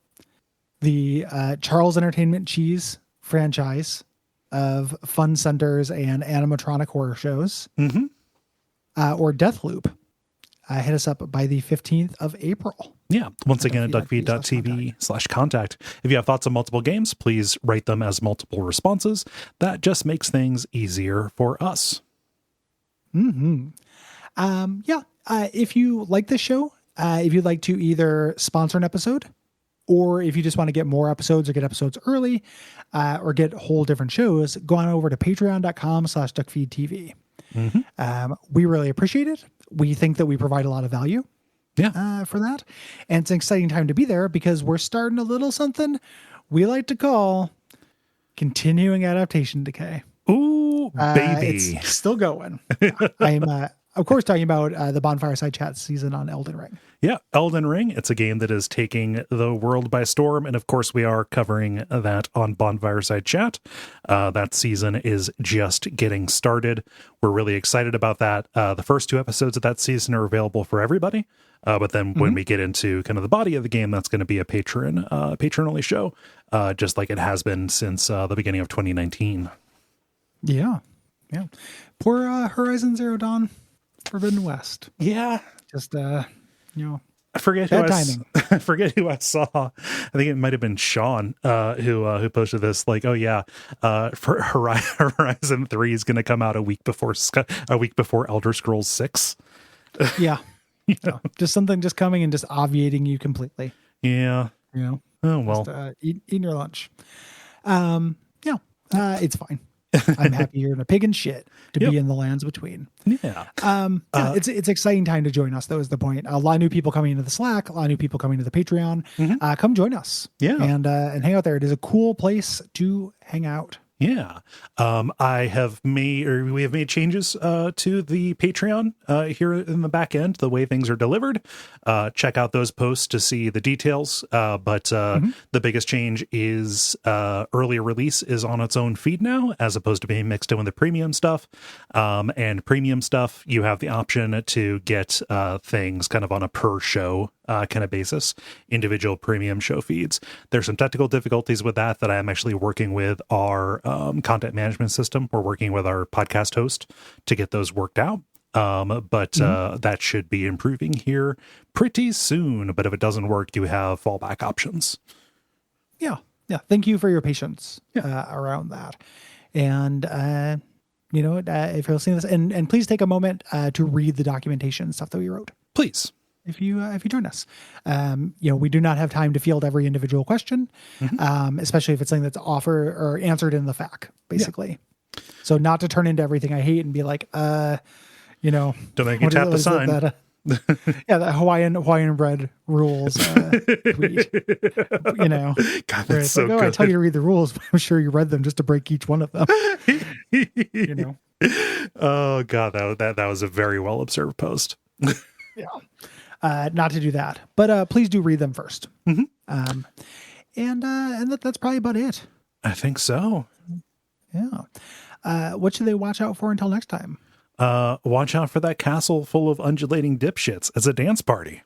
the Charles Entertainment Cheese franchise of fun centers and animatronic horror shows, or Deathloop, hit us up by the 15th of April. Yeah. Once again, at duckfeed.tv/contact. If you have thoughts on multiple games, please write them as multiple responses. That just makes things easier for us. If you like this show, if you'd like to either sponsor an episode, or if you just want to get more episodes or get episodes early, or get whole different shows, go on over to patreon.com/duckfeed.tv. We really appreciate it. We think that we provide a lot of value for that. And it's an exciting time to be there because we're starting a little something we like to call continuing adaptation decay. Ooh, baby. It's still going. I'm, of course, talking about the Bonfire Side Chat season on Elden Ring. Yeah, Elden Ring. It's a game that is taking the world by storm. And of course, we are covering that on Bonfire Side Chat. That season is just getting started. We're really excited about that. The first 2 episodes of that season are available for everybody. But then when we get into kind of the body of the game, that's going to be a patron-only show, just like it has been since the beginning of 2019. Yeah. Poor Horizon Zero Dawn Forbidden West. Yeah. Just, I forget who I saw. I think it might have been Sean who posted this. Like, oh yeah, for Horizon 3 is going to come out a week before Elder Scrolls 6. Yeah, just something just coming and just obviating you completely. Yeah, Oh well, just, eating your lunch. It's fine. I'm happy you're in a pig and shit to be in the lands between. Yeah. It's exciting time to join us, though, is the point. A lot of new people coming into the Slack, a lot of new people coming to the Patreon. Come join us. Yeah. And hang out there. It is a cool place to hang out. Yeah. We have made changes to the Patreon here in the back end, the way things are delivered. Check out those posts to see the details. But the biggest change is early release is on its own feed now, as opposed to being mixed in with the premium stuff. And premium stuff, you have the option to get things kind of on a per show kind of basis, individual premium show feeds. There's some technical difficulties with that I'm actually working with our content management system. We're working with our podcast host to get those worked out. But that should be improving here pretty soon. But if it doesn't work, you have fallback options. Yeah. Thank you for your patience around that. And, if you're listening to this, and please take a moment to read the documentation stuff that we wrote. Please. If you join us, we do not have time to field every individual question, especially if it's something that's offered or answered in the FAQ, basically. Yeah. So not to turn into everything I hate and be like, don't make you tap the sign. The Hawaiian bread rules tweet. God, that's so like, good. I tell you to read the rules, but I'm sure you read them just to break each one of them. Oh God, that was a very well observed post. Yeah. Not to do that, but please do read them first. And that's probably about it. I think so. Yeah. What should they watch out for until next time? Watch out for that castle full of undulating dipshits as a dance party.